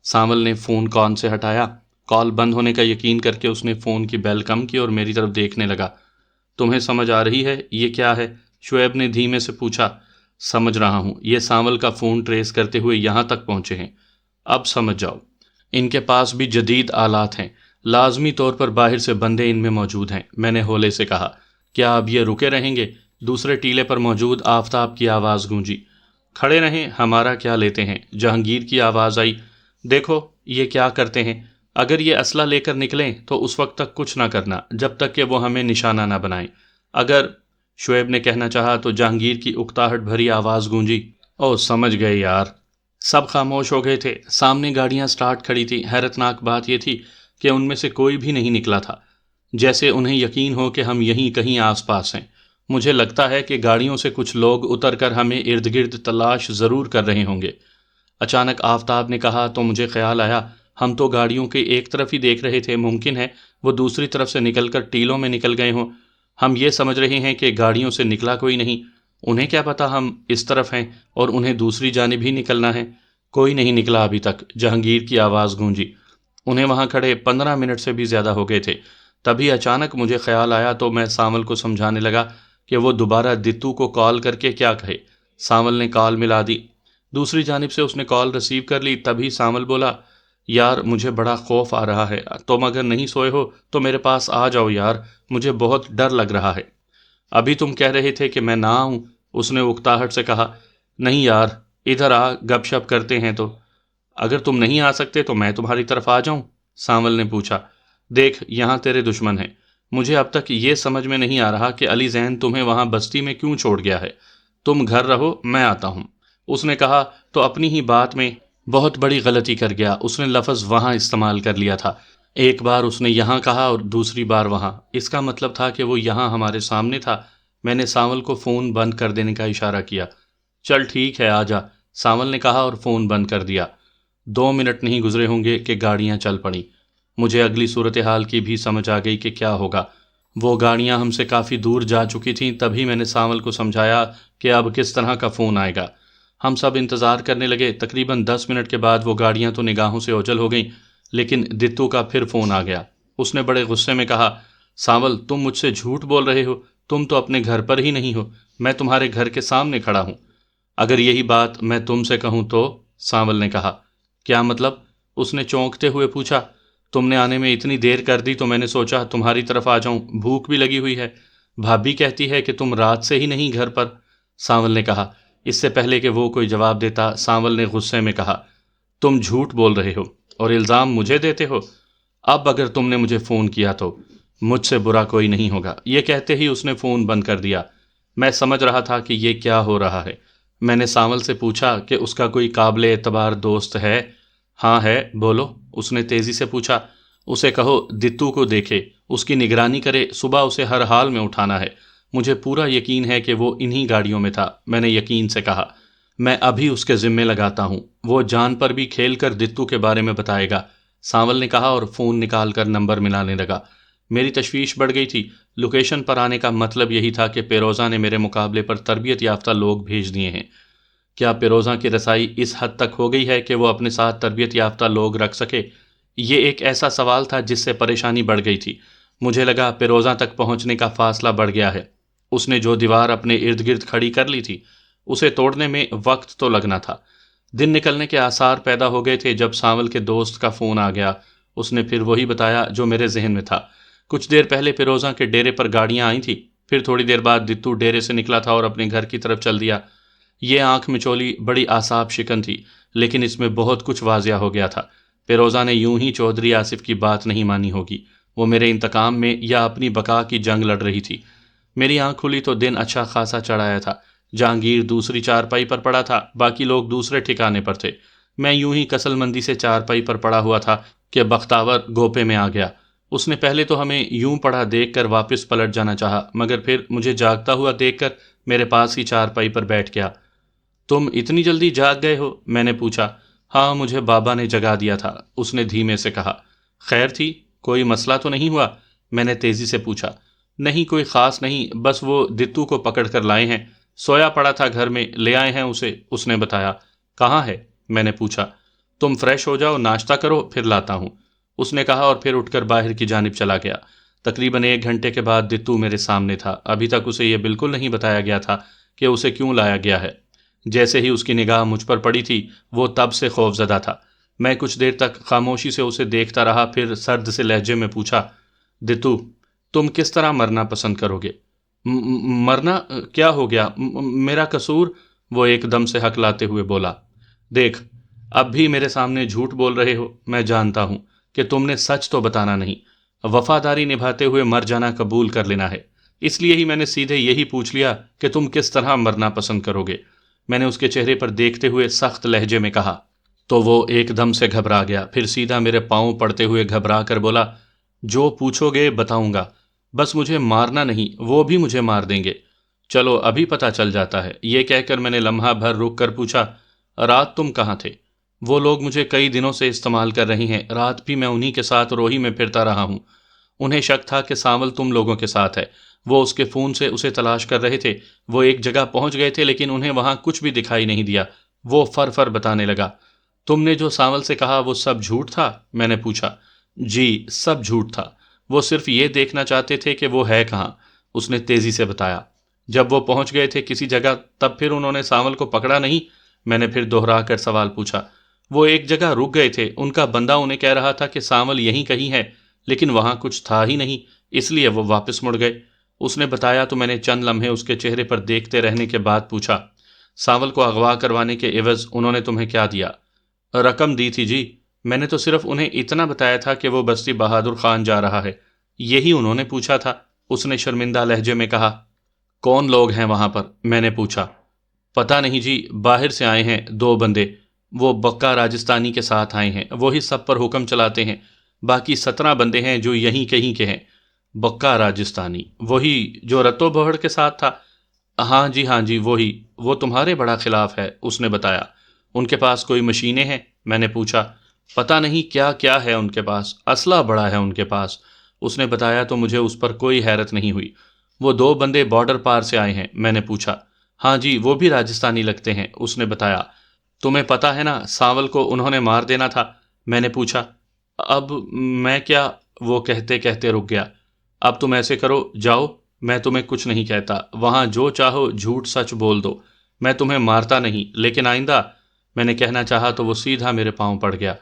سانول نے فون کان سے ہٹایا، کال بند ہونے کا یقین کر کے اس نے فون کی بیل کم کی اور میری طرف دیکھنے لگا۔ تمہیں سمجھ آ رہی ہے یہ کیا ہے؟ شعیب نے دھیمے سے پوچھا۔ سمجھ رہا ہوں، یہ سانول کا فون ٹریس کرتے ہوئے یہاں تک پہنچے ہیں، اب سمجھ جاؤ، ان کے پاس بھی جدید آلات ہیں، لازمی طور پر باہر سے بندے ان میں موجود ہیں، میں نے ہولے سے کہا۔ کیا اب یہ رکے رہیں گے؟ دوسرے ٹیلے پر موجود آفتاب کی آواز گونجی۔ کھڑے رہیں، ہمارا کیا لیتے ہیں؟ جہانگیر کی آواز آئی۔ دیکھو یہ کیا کرتے ہیں، اگر یہ اسلحہ لے کر نکلیں تو اس وقت تک کچھ نہ کرنا جب تک کہ وہ ہمیں نشانہ نہ بنائیں، اگر شعیب نے کہنا چاہا تو جہانگیر کی اکتاہٹ بھری آواز گونجی۔ او سمجھ گئے یار۔ سب خاموش ہو گئے تھے، سامنے گاڑیاں سٹارٹ کھڑی تھی، حیرت ناک بات یہ تھی کہ ان میں سے کوئی بھی نہیں نکلا تھا، جیسے انہیں یقین ہو کہ ہم یہیں کہیں آس پاس ہیں۔ مجھے لگتا ہے کہ گاڑیوں سے کچھ لوگ اتر کر ہمیں ارد گرد تلاش ضرور کر رہے ہوں گے، اچانک آفتاب نے کہا تو مجھے خیال آیا ہم تو گاڑیوں کے ایک طرف ہی دیکھ رہے تھے، ممکن ہے وہ دوسری طرف سے نکل کر ٹیلوں میں نکل گئے ہوں، ہم یہ سمجھ رہے ہیں کہ گاڑیوں سے نکلا کوئی نہیں، انہیں کیا پتا ہم اس طرف ہیں اور انہیں دوسری جانب ہی نکلنا ہے۔ کوئی نہیں نکلا ابھی تک، جہانگیر کی آواز گونجی۔ انہیں وہاں کھڑے 15 منٹ سے بھی زیادہ ہو گئے تھے، تبھی اچانک مجھے خیال آیا تو میں سانول کو سمجھانے لگا کہ وہ دوبارہ دتو کو کال کر کے کیا کہے۔ سانول نے کال ملا دی، دوسری جانب سے اس نے کال ریسیو کر لی، تبھی سانول بولا، یار مجھے بڑا خوف آ رہا ہے، تم اگر نہیں سوئے ہو تو میرے پاس آ جاؤ یار، مجھے بہت ڈر لگ رہا ہے۔ ابھی تم کہہ رہے تھے کہ میں نہ آؤں، اس نے اکتاہٹ سے کہا۔ نہیں یار، ادھر آ، گپ شپ کرتے ہیں تو۔ اگر تم نہیں آ سکتے تو میں تمہاری طرف آ جاؤں؟ سانول نے پوچھا۔ دیکھ یہاں تیرے دشمن ہیں، مجھے اب تک یہ سمجھ میں نہیں آ رہا کہ علی زین تمہیں وہاں بستی میں کیوں چھوڑ گیا ہے، تم گھر رہو، میں آتا ہوں، اس نے کہا تو اپنی ہی بات میں بہت بڑی غلطی کر گیا، اس نے لفظ وہاں استعمال کر لیا تھا، ایک بار اس نے یہاں کہا اور دوسری بار وہاں، اس کا مطلب تھا کہ وہ یہاں ہمارے سامنے تھا۔ میں نے سانول کو فون بند کر دینے کا اشارہ کیا۔ چل ٹھیک ہے آ جا، سانول نے کہا اور فون بند کر دیا۔ 2 منٹ نہیں گزرے ہوں گے کہ گاڑیاں چل پڑیں، مجھے اگلی صورتحال کی بھی سمجھ آ گئی کہ کیا ہوگا۔ وہ گاڑیاں ہم سے کافی دور جا چکی تھیں، تبھی میں نے سانول کو سمجھایا کہ اب کس طرح کا فون آئے گا۔ ہم سب انتظار کرنے لگے، تقریباً 10 منٹ کے بعد وہ گاڑیاں تو نگاہوں سے اوجھل ہو گئیں، لیکن دتو کا پھر فون آ گیا۔ اس نے بڑے غصے میں کہا، سانول تم مجھ سے جھوٹ بول رہے ہو، تم تو اپنے گھر پر ہی نہیں ہو، میں تمہارے گھر کے سامنے کھڑا ہوں۔ اگر یہی بات میں تم سے کہوں تو؟ سانول نے کہا۔ کیا مطلب؟ اس نے چونکتے ہوئے پوچھا۔ تم نے آنے میں اتنی دیر کر دی تو میں نے سوچا تمہاری طرف آ جاؤں، بھوک بھی لگی ہوئی ہے، بھابھی کہتی ہے کہ تم رات سے ہی نہیں گھر پر، سانول نے کہا۔ اس سے پہلے کہ وہ کوئی جواب دیتا، سانول نے غصے میں کہا، تم جھوٹ بول رہے ہو اور الزام مجھے دیتے ہو، اب اگر تم نے مجھے فون کیا تو مجھ سے برا کوئی نہیں ہوگا۔ یہ کہتے ہی اس نے فون بند کر دیا۔ میں سمجھ رہا تھا کہ یہ کیا ہو رہا ہے۔ میں نے سانول سے پوچھا کہ اس کا کوئی قابل اعتبار دوست ہے؟ ہاں ہے، بولو، اس نے تیزی سے پوچھا۔ اسے کہو دتو کو دیکھے، اس کی نگرانی کرے، صبح اسے ہر حال میں اٹھانا ہے، مجھے پورا یقین ہے کہ وہ انہی گاڑیوں میں تھا، میں نے یقین سے کہا۔ میں ابھی اس کے ذمے لگاتا ہوں، وہ جان پر بھی کھیل کر دتو کے بارے میں بتائے گا، سانول نے کہا اور فون نکال کر نمبر ملانے لگا۔ میری تشویش بڑھ گئی تھی، لوکیشن پر آنے کا مطلب یہی تھا کہ پیروزہ نے میرے مقابلے پر تربیت یافتہ لوگ بھیج دیے ہیں۔ کیا پیروزہ کی رسائی اس حد تک ہو گئی ہے کہ وہ اپنے ساتھ تربیت یافتہ لوگ رکھ سکے؟ یہ ایک ایسا سوال تھا جس سے پریشانی بڑھ گئی تھی۔ مجھے لگا پیروزہ تک پہنچنے کا فاصلہ بڑھ گیا ہے۔ اس نے جو دیوار اپنے ارد گرد کھڑی کر لی تھی اسے توڑنے میں وقت تو لگنا تھا۔ دن نکلنے کے آثار پیدا ہو گئے تھے جب سانول کے دوست کا فون آ گیا۔ اس نے پھر وہی بتایا جو میرے ذہن میں تھا۔ کچھ دیر پہلے پیروزہ کے ڈیرے پر گاڑیاں آئی تھیں، پھر تھوڑی دیر بعد دتو ڈیرے سے نکلا تھا اور اپنے گھر کی طرف چل دیا۔ یہ آنکھ مچولی بڑی اعصاب شکن تھی، لیکن اس میں بہت کچھ واضح ہو گیا تھا۔ پیروزہ نے یوں ہی چودھری آصف کی بات نہیں مانی ہوگی۔ وہ میرے انتقام میں یا اپنی بقا کی جنگ لڑ رہی تھی۔ میری آنکھ کھلی تو دن اچھا خاصا چڑھایا تھا۔ جہانگیر دوسری چارپائی پر پڑا تھا، باقی لوگ دوسرے ٹھکانے پر تھے۔ میں یوں ہی کسل مندی سے چارپائی پر پڑا ہوا تھا کہ بختاور گوپے میں آ گیا۔ اس نے پہلے تو ہمیں یوں پڑا دیکھ کر واپس پلٹ جانا چاہا، مگر پھر مجھے جاگتا ہوا دیکھ کر میرے پاس ہی چارپائی پر بیٹھ گیا۔ تم اتنی جلدی جاگ گئے ہو؟ میں نے پوچھا۔ ہاں، مجھے بابا نے جگا دیا تھا، اس نے دھیمے سے کہا۔ خیر تھی؟ کوئی مسئلہ تو نہیں ہوا؟ میں نے تیزی سے پوچھا۔ نہیں، کوئی خاص نہیں، بس وہ دتو کو پکڑ کر لائے ہیں، سویا پڑا تھا گھر میں، لے آئے ہیں اسے، اس نے بتایا۔ کہاں ہے؟ میں نے پوچھا۔ تم فریش ہو جاؤ، ناشتہ کرو، پھر لاتا ہوں، اس نے کہا اور پھر اٹھ کر باہر کی جانب چلا گیا۔ تقریباً 1 گھنٹے کے بعد دتو میرے سامنے تھا۔ ابھی تک اسے یہ بالکل نہیں بتایا گیا تھا کہ اسے کیوں لایا گیا ہے۔ جیسے ہی اس کی نگاہ مجھ پر پڑی تھی وہ تب سے خوف زدہ تھا۔ میں کچھ دیر تک خاموشی سے اسے دیکھتا رہا، پھر سرد سے لہجے میں پوچھا، دتو، تم کس طرح مرنا پسند کرو گے؟ مرنا؟ کیا ہو گیا؟ میرا قصور؟ وہ ایک دم سے ہکلاتے ہوئے بولا۔ دیکھ، اب بھی میرے سامنے جھوٹ بول رہے ہو۔ میں جانتا ہوں کہ تم نے سچ تو بتانا نہیں، وفاداری نبھاتے ہوئے مر جانا قبول کر لینا ہے، اس لیے ہی میں نے سیدھے یہی پوچھ لیا کہ تم کس طرح مرنا پسند کرو گے۔ میں نے اس کے چہرے پر دیکھتے ہوئے سخت لہجے میں کہا، تو وہ ایک دم سے گھبرا گیا، پھر سیدھا میرے پاؤں پڑتے ہوئے گھبرا کر بولا، جو پوچھو گے بتاؤں گا، بس مجھے مارنا نہیں، وہ بھی مجھے مار دیں گے۔ چلو ابھی پتہ چل جاتا ہے۔ یہ کہہ کر میں نے لمحہ بھر رک کر پوچھا، رات تم کہاں تھے؟ وہ لوگ مجھے کئی دنوں سے استعمال کر رہی ہیں، رات بھی میں انہی کے ساتھ روہی میں پھرتا رہا ہوں۔ انہیں شک تھا کہ سانول تم لوگوں کے ساتھ ہے، وہ اس کے فون سے اسے تلاش کر رہے تھے۔ وہ ایک جگہ پہنچ گئے تھے لیکن انہیں وہاں کچھ بھی دکھائی نہیں دیا۔ وہ فر بتانے لگا۔ تم نے جو سانول سے کہا وہ سب جھوٹ تھا؟ میں نے پوچھا۔ جی، سب جھوٹ تھا، وہ صرف یہ دیکھنا چاہتے تھے کہ وہ ہے کہاں، اس نے تیزی سے بتایا۔ جب وہ پہنچ گئے تھے کسی جگہ تب پھر انہوں نے سانول کو پکڑا نہیں؟ میں نے پھر دوہرا کر سوال پوچھا۔ وہ ایک جگہ رک گئے تھے، ان کا بندہ انہیں کہہ رہا تھا کہ سانول یہیں کہیں ہے، لیکن وہاں کچھ تھا ہی نہیں، اس لیے وہ واپس مڑ گئے، اس نے بتایا۔ تو میں نے چند لمحے اس کے چہرے پر دیکھتے رہنے کے بعد پوچھا، سانول کو اغوا کروانے کے عوض انہوں نے تمہیں کیا دیا؟ رقم دی تھی جی، میں نے تو صرف انہیں اتنا بتایا تھا کہ وہ بستی بہادر خان جا رہا ہے، یہی انہوں نے پوچھا تھا، اس نے شرمندہ لہجے میں کہا۔ کون لوگ ہیں وہاں پر؟ میں نے پوچھا۔ پتہ نہیں جی، باہر سے آئے ہیں 2 بندے، وہ بکا راجستانی کے ساتھ آئے ہیں، وہی سب پر حکم چلاتے ہیں، باقی 17 بندے ہیں جو یہیں کہیں کے ہیں۔ بکا راجستانی؟ وہی جو رتو بہڑ کے ساتھ تھا؟ ہاں جی وہی، وہ تمہارے بڑا خلاف ہے، اس نے بتایا۔ ان کے پاس کوئی مشینیں ہیں؟ میں نے پوچھا۔ پتہ نہیں کیا ہے ان کے پاس، اسلحہ بڑا ہے ان کے پاس، اس نے بتایا۔ تو مجھے اس پر کوئی حیرت نہیں ہوئی۔ وہ 2 بندے بارڈر پار سے آئے ہیں؟ میں نے پوچھا۔ ہاں جی، وہ بھی راجستانی لگتے ہیں، اس نے بتایا۔ تمہیں پتہ ہے نا سانول کو انہوں نے مار دینا تھا؟ میں نے پوچھا۔ اب میں کیا؟ وہ کہتے کہتے رک گیا۔ اب تم ایسے کرو، جاؤ، میں تمہیں کچھ نہیں کہتا، وہاں جو چاہو جھوٹ سچ بول دو، میں تمہیں مارتا نہیں، لیکن آئندہ، میں نے کہنا چاہا تو وہ سیدھا میرے پاؤں پڑ گیا۔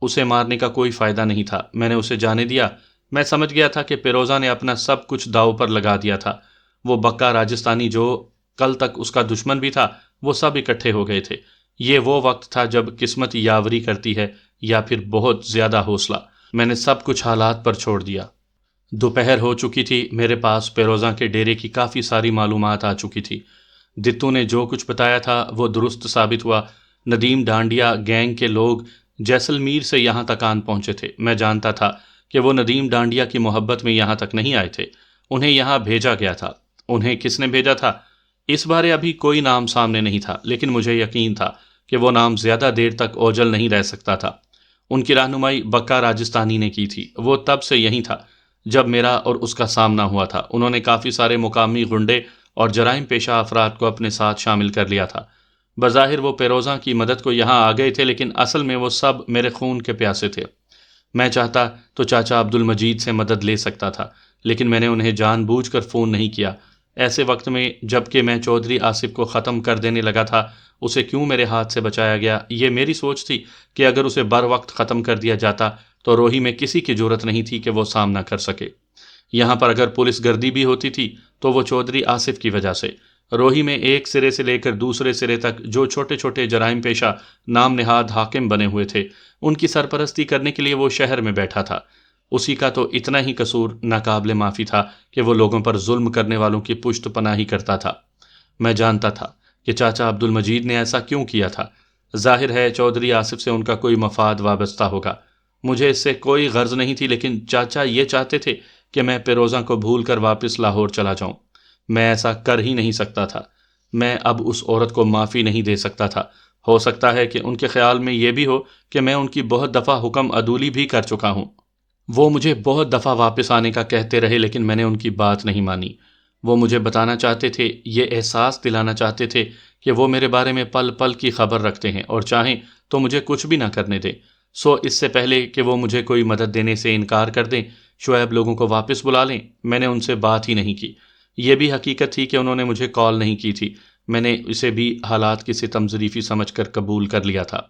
اسے مارنے کا کوئی فائدہ نہیں تھا، میں نے اسے جانے دیا۔ میں سمجھ گیا تھا کہ پیروزہ نے اپنا سب کچھ داؤ پر لگا دیا تھا۔ وہ بکا راجستانی جو کل تک اس کا دشمن بھی تھا، وہ سب اکٹھے ہو گئے تھے۔ یہ وہ وقت تھا جب قسمت یاوری کرتی ہے یا پھر بہت زیادہ حوصلہ۔ میں نے سب کچھ حالات پر چھوڑ دیا۔ دوپہر ہو چکی تھی، میرے پاس پیروزہ کے ڈیرے کی کافی ساری معلومات آ چکی تھی۔ دتو نے جو کچھ بتایا تھا وہ درست ثابت ہوا۔ ندیم ڈانڈیا گینگ کے لوگ جیسلمیر سے یہاں تک آن پہنچے تھے۔ میں جانتا تھا کہ وہ ندیم ڈانڈیا کی محبت میں یہاں تک نہیں آئے تھے، انہیں یہاں بھیجا گیا تھا۔ انہیں کس نے بھیجا تھا اس بارے ابھی کوئی نام سامنے نہیں تھا، لیکن مجھے یقین تھا کہ وہ نام زیادہ دیر تک اوجھل نہیں رہ سکتا تھا۔ ان کی رہنمائی بکا راجستانی نے کی تھی، وہ تب سے یہیں تھا۔ جب میرا اور اس کا سامنا ہوا تھا۔ انہوں نے کافی سارے مقامی غنڈے اور جرائم پیشہ افراد کو اپنے ساتھ شامل کر لیا تھا۔ بظاہر وہ پیروزاں کی مدد کو یہاں آ گئے تھے، لیکن اصل میں وہ سب میرے خون کے پیاسے تھے۔ میں چاہتا تو چاچا عبد المجید سے مدد لے سکتا تھا، لیکن میں نے انہیں جان بوجھ کر فون نہیں کیا۔ ایسے وقت میں جب کہ میں چودھری آصف کو ختم کر دینے لگا تھا، اسے کیوں میرے ہاتھ سے بچایا گیا؟ یہ میری سوچ تھی کہ اگر اسے بر وقت ختم کر دیا جاتا تو روہی میں کسی کی جرت نہیں تھی کہ وہ سامنا کر سکے۔ یہاں پر اگر پولیس گردی بھی ہوتی تھی تو وہ چودھری آصف کی وجہ سے۔ روہی میں ایک سرے سے لے کر دوسرے سرے تک جو چھوٹے چھوٹے جرائم پیشہ نام نہاد حاکم بنے ہوئے تھے، ان کی سرپرستی کرنے کے لیے وہ شہر میں بیٹھا تھا۔ اسی کا تو اتنا ہی قصور ناقابل معافی تھا کہ وہ لوگوں پر ظلم کرنے والوں کی پشت پناہی کرتا تھا۔ میں جانتا تھا کہ چاچا عبد المجید نے ایسا کیوں کیا تھا۔ ظاہر ہے چودھری آصف سے ان کا کوئی مفاد وابستہ ہوگا۔ مجھے اس سے کوئی غرض نہیں تھی، لیکن چاچا یہ چاہتے تھے کہ میں پیروزاں کو بھول کر واپس لاہور چلا جاؤں۔ میں ایسا کر ہی نہیں سکتا تھا۔ میں اب اس عورت کو معافی نہیں دے سکتا تھا۔ ہو سکتا ہے کہ ان کے خیال میں یہ بھی ہو کہ میں ان کی بہت دفعہ حکم عدولی بھی کر چکا ہوں۔ وہ مجھے بہت دفعہ واپس آنے کا کہتے رہے، لیکن میں نے ان کی بات نہیں مانی۔ وہ مجھے بتانا چاہتے تھے، یہ احساس دلانا چاہتے تھے کہ وہ میرے بارے میں پل پل کی خبر رکھتے ہیں اور چاہیں تو مجھے کچھ بھی نہ کرنے دیں۔ سو اس سے پہلے کہ وہ مجھے کوئی مدد دینے سے انکار کر دیں، شعیب لوگوں کو واپس بلا لیں، میں نے ان سے بات ہی نہیں کی۔ یہ بھی حقیقت تھی کہ انہوں نے مجھے کال نہیں کی تھی۔ میں نے اسے بھی حالات کی ستم ظریفی سمجھ کر قبول کر لیا تھا۔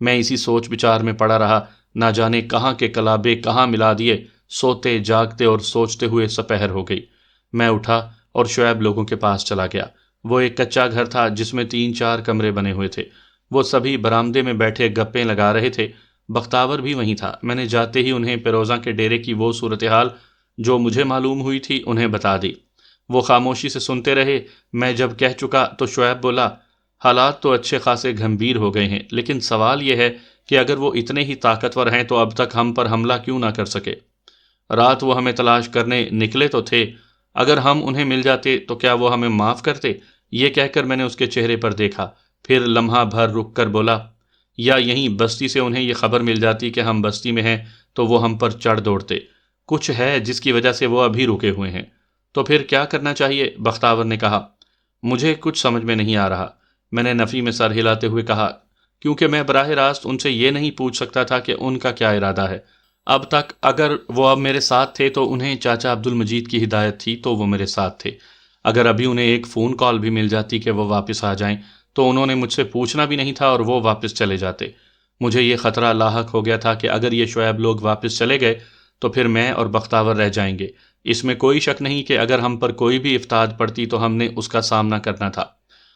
میں اسی سوچ بچار میں پڑا رہا، نہ جانے کہاں کے کلابے کہاں ملا دیے، سوتے جاگتے اور سوچتے ہوئے سپہر ہو گئی۔ میں اٹھا اور شعیب لوگوں کے پاس چلا گیا۔ وہ ایک کچا گھر تھا جس میں 3-4 کمرے بنے ہوئے تھے۔ وہ سبھی برآمدے میں بیٹھے گپیں لگا رہے تھے۔ بختاور بھی وہیں تھا۔ میں نے جاتے ہی انہیں پیروزاں کے ڈیرے کی وہ صورتحال جو مجھے معلوم ہوئی تھی انہیں بتا دی۔ وہ خاموشی سے سنتے رہے۔ میں جب کہہ چکا تو شعیب بولا، حالات تو اچھے خاصے گھمبیر ہو گئے ہیں، لیکن سوال یہ ہے کہ اگر وہ اتنے ہی طاقتور ہیں تو اب تک ہم پر حملہ کیوں نہ کر سکے؟ رات وہ ہمیں تلاش کرنے نکلے تو تھے، اگر ہم انہیں مل جاتے تو کیا وہ ہمیں معاف کرتے؟ یہ کہہ کر میں نے اس کے چہرے پر دیکھا، پھر لمحہ بھر رک کر بولا، یا یہیں بستی سے انہیں یہ خبر مل جاتی کہ ہم بستی میں ہیں تو وہ ہم پر چڑھ دوڑتے۔ کچھ ہے جس کی وجہ سے وہ ابھی رکے ہوئے ہیں۔ تو پھر کیا کرنا چاہیے؟ بختاور نے کہا۔ مجھے کچھ سمجھ میں نہیں آ رہا، میں نے نفی میں سر ہلاتے ہوئے کہا، کیونکہ میں براہ راست ان سے یہ نہیں پوچھ سکتا تھا کہ ان کا کیا ارادہ ہے۔ اب تک اگر وہ اب میرے ساتھ تھے تو انہیں چاچا عبد المجید کی ہدایت تھی تو وہ میرے ساتھ تھے۔ اگر ابھی انہیں ایک فون کال بھی مل جاتی کہ وہ واپس آ جائیں تو انہوں نے مجھ سے پوچھنا بھی نہیں تھا اور وہ واپس چلے جاتے۔ مجھے یہ خطرہ لاحق ہو گیا تھا کہ اگر یہ شعیب لوگ واپس چلے گئے تو پھر میں اور بختاور رہ جائیں گے۔ اس میں کوئی شک نہیں کہ اگر ہم پر کوئی بھی افتاد پڑتی تو ہم نے اس کا سامنا کرنا تھا۔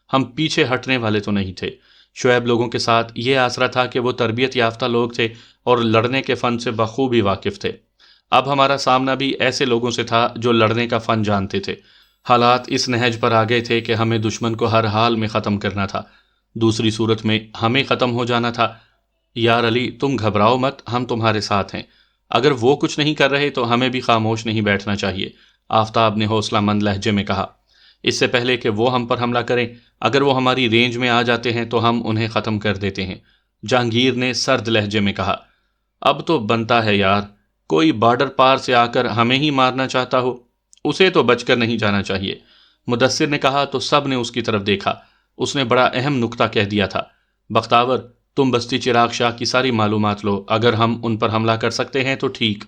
ہم پیچھے ہٹنے والے تو نہیں تھے۔ شعیب لوگوں کے ساتھ یہ آسرا تھا کہ وہ تربیت یافتہ لوگ تھے اور لڑنے کے فن سے بخوبی واقف تھے۔ اب ہمارا سامنا بھی ایسے لوگوں سے تھا جو لڑنے کا فن جانتے تھے۔ حالات اس نہج پر آ گئے تھے کہ ہمیں دشمن کو ہر حال میں ختم کرنا تھا، دوسری صورت میں ہمیں ختم ہو جانا تھا۔ یار علی، تم گھبراؤ مت، ہم تمہارے ساتھ ہیں۔ اگر وہ کچھ نہیں کر رہے تو ہمیں بھی خاموش نہیں بیٹھنا چاہیے، آفتاب نے حوصلہ مند لہجے میں کہا۔ اس سے پہلے کہ وہ ہم پر حملہ کریں، اگر وہ ہماری رینج میں آ جاتے ہیں تو ہم انہیں ختم کر دیتے ہیں، جہانگیر نے سرد لہجے میں کہا۔ اب تو بنتا ہے یار، کوئی بارڈر پار سے آ کر ہمیں ہی مارنا چاہتا ہو، اسے تو بچ کر نہیں جانا چاہیے، مدثر نے کہا تو سب نے اس کی طرف دیکھا۔ اس نے بڑا اہم نکتہ کہہ دیا تھا، بختاور تم بستی چراغ شاہ کی ساری معلومات لو، اگر ہم ان پر حملہ کر سکتے ہیں تو ٹھیک،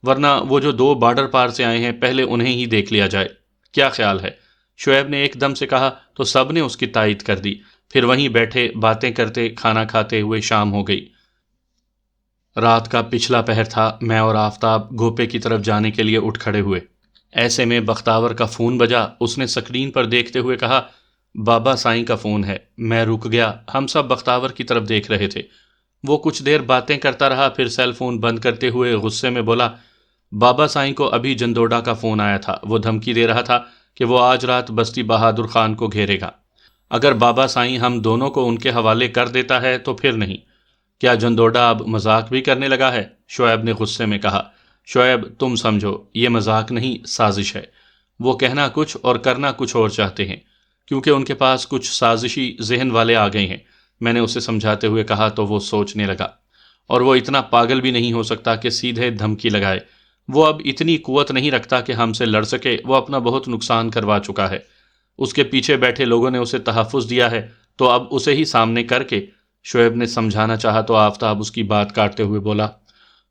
ورنہ وہ جو 2 بارڈر پار سے آئے ہیں پہلے انہیں ہی دیکھ لیا جائے، کیا خیال ہے؟ شعیب نے ایک دم سے کہا تو سب نے اس کی تائید کر دی۔ پھر وہیں بیٹھے باتیں کرتے کھانا کھاتے ہوئے شام ہو گئی۔ رات کا پچھلا پہر تھا۔ میں اور آفتاب گھوپے کی طرف جانے کے لیے اٹھ کھڑے ہوئے۔ ایسے میں بختاور کا فون بجا۔ اس نے سکرین پر دیکھتے ہوئے کہا، بابا سائیں کا فون ہے۔ میں رک گیا۔ ہم سب بختاور کی طرف دیکھ رہے تھے۔ وہ کچھ دیر باتیں کرتا رہا، پھر سیل فون بند کرتے ہوئے غصے میں بولا، بابا سائیں کو ابھی جندوڈا کا فون آیا تھا، وہ دھمکی دے رہا تھا کہ وہ آج رات بستی بہادر خان کو گھیرے گا۔ اگر بابا سائیں ہم دونوں کو ان کے حوالے کر دیتا ہے تو پھر نہیں۔ کیا جندوڈا اب مذاق بھی کرنے لگا ہے؟ شعیب نے غصے میں کہا۔ شعیب تم سمجھو، یہ مذاق نہیں، سازش ہے۔ وہ کہنا کچھ اور کرنا کچھ اور چاہتے ہیں، کیونکہ ان کے پاس کچھ سازشی ذہن والے آ گئے ہیں۔ میں نے اسے سمجھاتے ہوئے کہا تو وہ سوچنے لگا، اور وہ اتنا پاگل بھی نہیں ہو سکتا کہ سیدھے دھمکی لگائے۔ وہ اب اتنی قوت نہیں رکھتا کہ ہم سے لڑ سکے، وہ اپنا بہت نقصان کروا چکا ہے۔ اس کے پیچھے بیٹھے لوگوں نے اسے تحفظ دیا ہے، تو اب اسے ہی سامنے کر کے۔ شعیب نے سمجھانا چاہا تو آفتاب اس کی بات کاٹتے ہوئے بولا،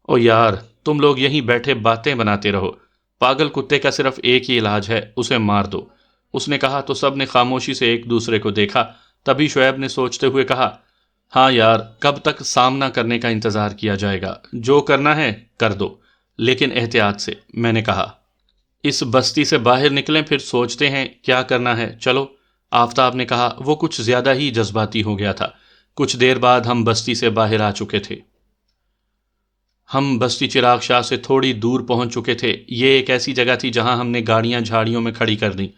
او یار، تم لوگ یہیں بیٹھے باتیں بناتے رہو، پاگل کتے کا صرف ایک ہی علاج ہے، اسے مار دو۔ اس نے کہا تو سب نے خاموشی سے ایک دوسرے کو دیکھا۔ تبھی شعیب نے سوچتے ہوئے کہا، ہاں یار، کب تک سامنا کرنے کا انتظار کیا جائے گا؟ جو کرنا ہے کر دو، لیکن احتیاط سے۔ میں نے کہا، اس بستی سے باہر نکلیں، پھر سوچتے ہیں کیا کرنا ہے، چلو۔ آفتاب نے کہا۔ وہ کچھ زیادہ ہی جذباتی ہو گیا تھا۔ کچھ دیر بعد ہم بستی سے باہر آ چکے تھے۔ ہم بستی چراغ شاہ سے تھوڑی دور پہنچ چکے تھے۔ یہ ایک ایسی جگہ تھی جہاں ہم نے گاڑیاں جھاڑیوں میں کھڑی کر دیں۔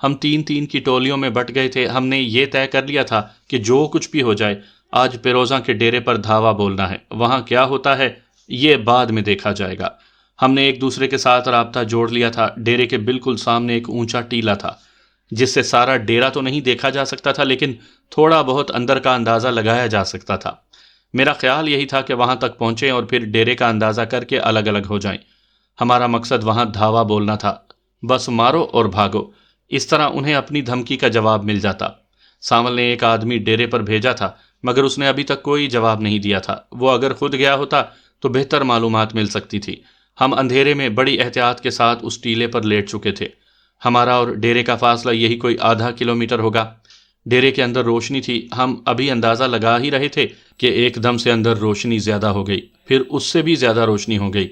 ہم تین تین کی ٹولیوں میں بٹ گئے تھے۔ ہم نے یہ طے کر لیا تھا کہ جو کچھ بھی ہو جائے، آج پیروزاں کے ڈیرے پر دھاوا بولنا ہے۔ وہاں کیا ہوتا ہے یہ بعد میں دیکھا جائے گا۔ ہم نے ایک دوسرے کے ساتھ رابطہ جوڑ لیا تھا۔ ڈیرے کے بالکل سامنے ایک اونچا ٹیلا تھا، جس سے سارا ڈیرا تو نہیں دیکھا جا سکتا تھا، لیکن تھوڑا بہت اندر کا اندازہ لگایا جا سکتا تھا۔ میرا خیال یہی تھا کہ وہاں تک پہنچیں اور پھر ڈیرے کا اندازہ کر کے الگ الگ ہو جائیں۔ ہمارا مقصد وہاں دھاوا بولنا تھا، بس مارو اور بھاگو۔ اس طرح انہیں اپنی دھمکی کا جواب مل جاتا۔ سامل نے ایک آدمی ڈیرے پر بھیجا تھا، مگر اس نے ابھی تک کوئی جواب نہیں دیا تھا۔ وہ اگر خود گیا ہوتا تو بہتر معلومات مل سکتی تھی۔ ہم اندھیرے میں بڑی احتیاط کے ساتھ اس ٹیلے پر لیٹ چکے تھے۔ ہمارا اور ڈیرے کا فاصلہ یہی کوئی آدھا کلومیٹر ہوگا۔ ڈیرے کے اندر روشنی تھی۔ ہم ابھی اندازہ لگا ہی رہے تھے کہ ایک دم سے اندر روشنی زیادہ ہو گئی، پھر اس سے بھی زیادہ روشنی ہو گئی۔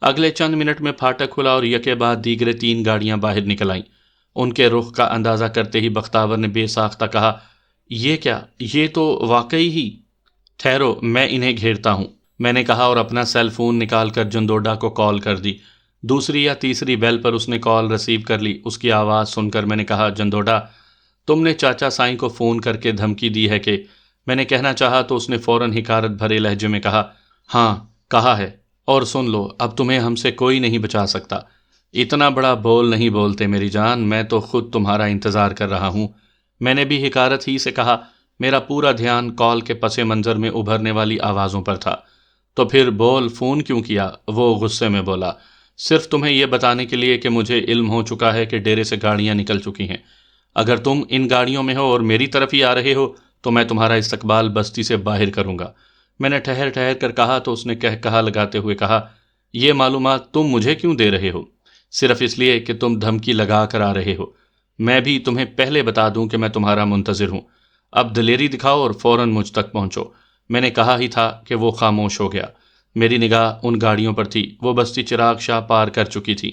اگلے چند منٹ میں پھاٹک کھلا اور یکے بعد دیگرے 3 گاڑیاں باہر نکل آئیں۔ ان کے رخ کا اندازہ کرتے ہی بختاور نے بے ساختہ کہا، یہ کیا؟ یہ تو واقعی ہی۔ ٹھہرو، میں انہیں گھیرتا ہوں، میں نے کہا اور اپنا سیل فون نکال کر جندوڈا کو کال کر دی۔ دوسری یا تیسری بیل پر اس نے کال ریسیو کر لی۔ اس کی آواز سن کر میں نے کہا، جندوڈا، تم نے چاچا سائیں کو فون کر کے دھمکی دی ہے کہ؟ میں نے کہنا چاہا تو اس نے فوراً حکارت بھرے لہجے میں کہا، ہاں کہا ہے، اور سن لو، اب تمہیں ہم سے کوئی نہیں بچا سکتا۔ اتنا بڑا بول نہیں بولتے میری جان، میں تو خود تمہارا انتظار کر رہا ہوں۔ میں نے بھی حکارت ہی سے کہا۔ میرا پورا دھیان کال کے پس منظر میں ابھرنے والی آوازوں پر تھا۔ تو پھر بول، فون کیوں کیا؟ وہ غصے میں بولا۔ صرف تمہیں یہ بتانے کے لیے کہ مجھے علم ہو چکا ہے کہ ڈیرے سے گاڑیاں نکل چکی ہیں۔ اگر تم ان گاڑیوں میں ہو اور میری طرف ہی آ رہے ہو تو میں تمہارا استقبال بستی سے باہر کروں گا۔ میں نے ٹھہر ٹھہر کر کہا تو اس نے کہا لگاتے ہوئے کہا، یہ معلومات تم مجھے کیوں دے رہے ہو؟ صرف اس لیے کہ تم دھمکی لگا کر آ رہے ہو۔ میں بھی تمہیں پہلے بتا دوں کہ میں تمہارا منتظر ہوں۔ اب دلیری دکھاؤ اور فوراً مجھ تک پہنچو۔ میں نے کہا ہی تھا کہ وہ خاموش ہو گیا۔ میری نگاہ ان گاڑیوں پر تھی۔ وہ بستی چراغ شاہ پار کر چکی تھی۔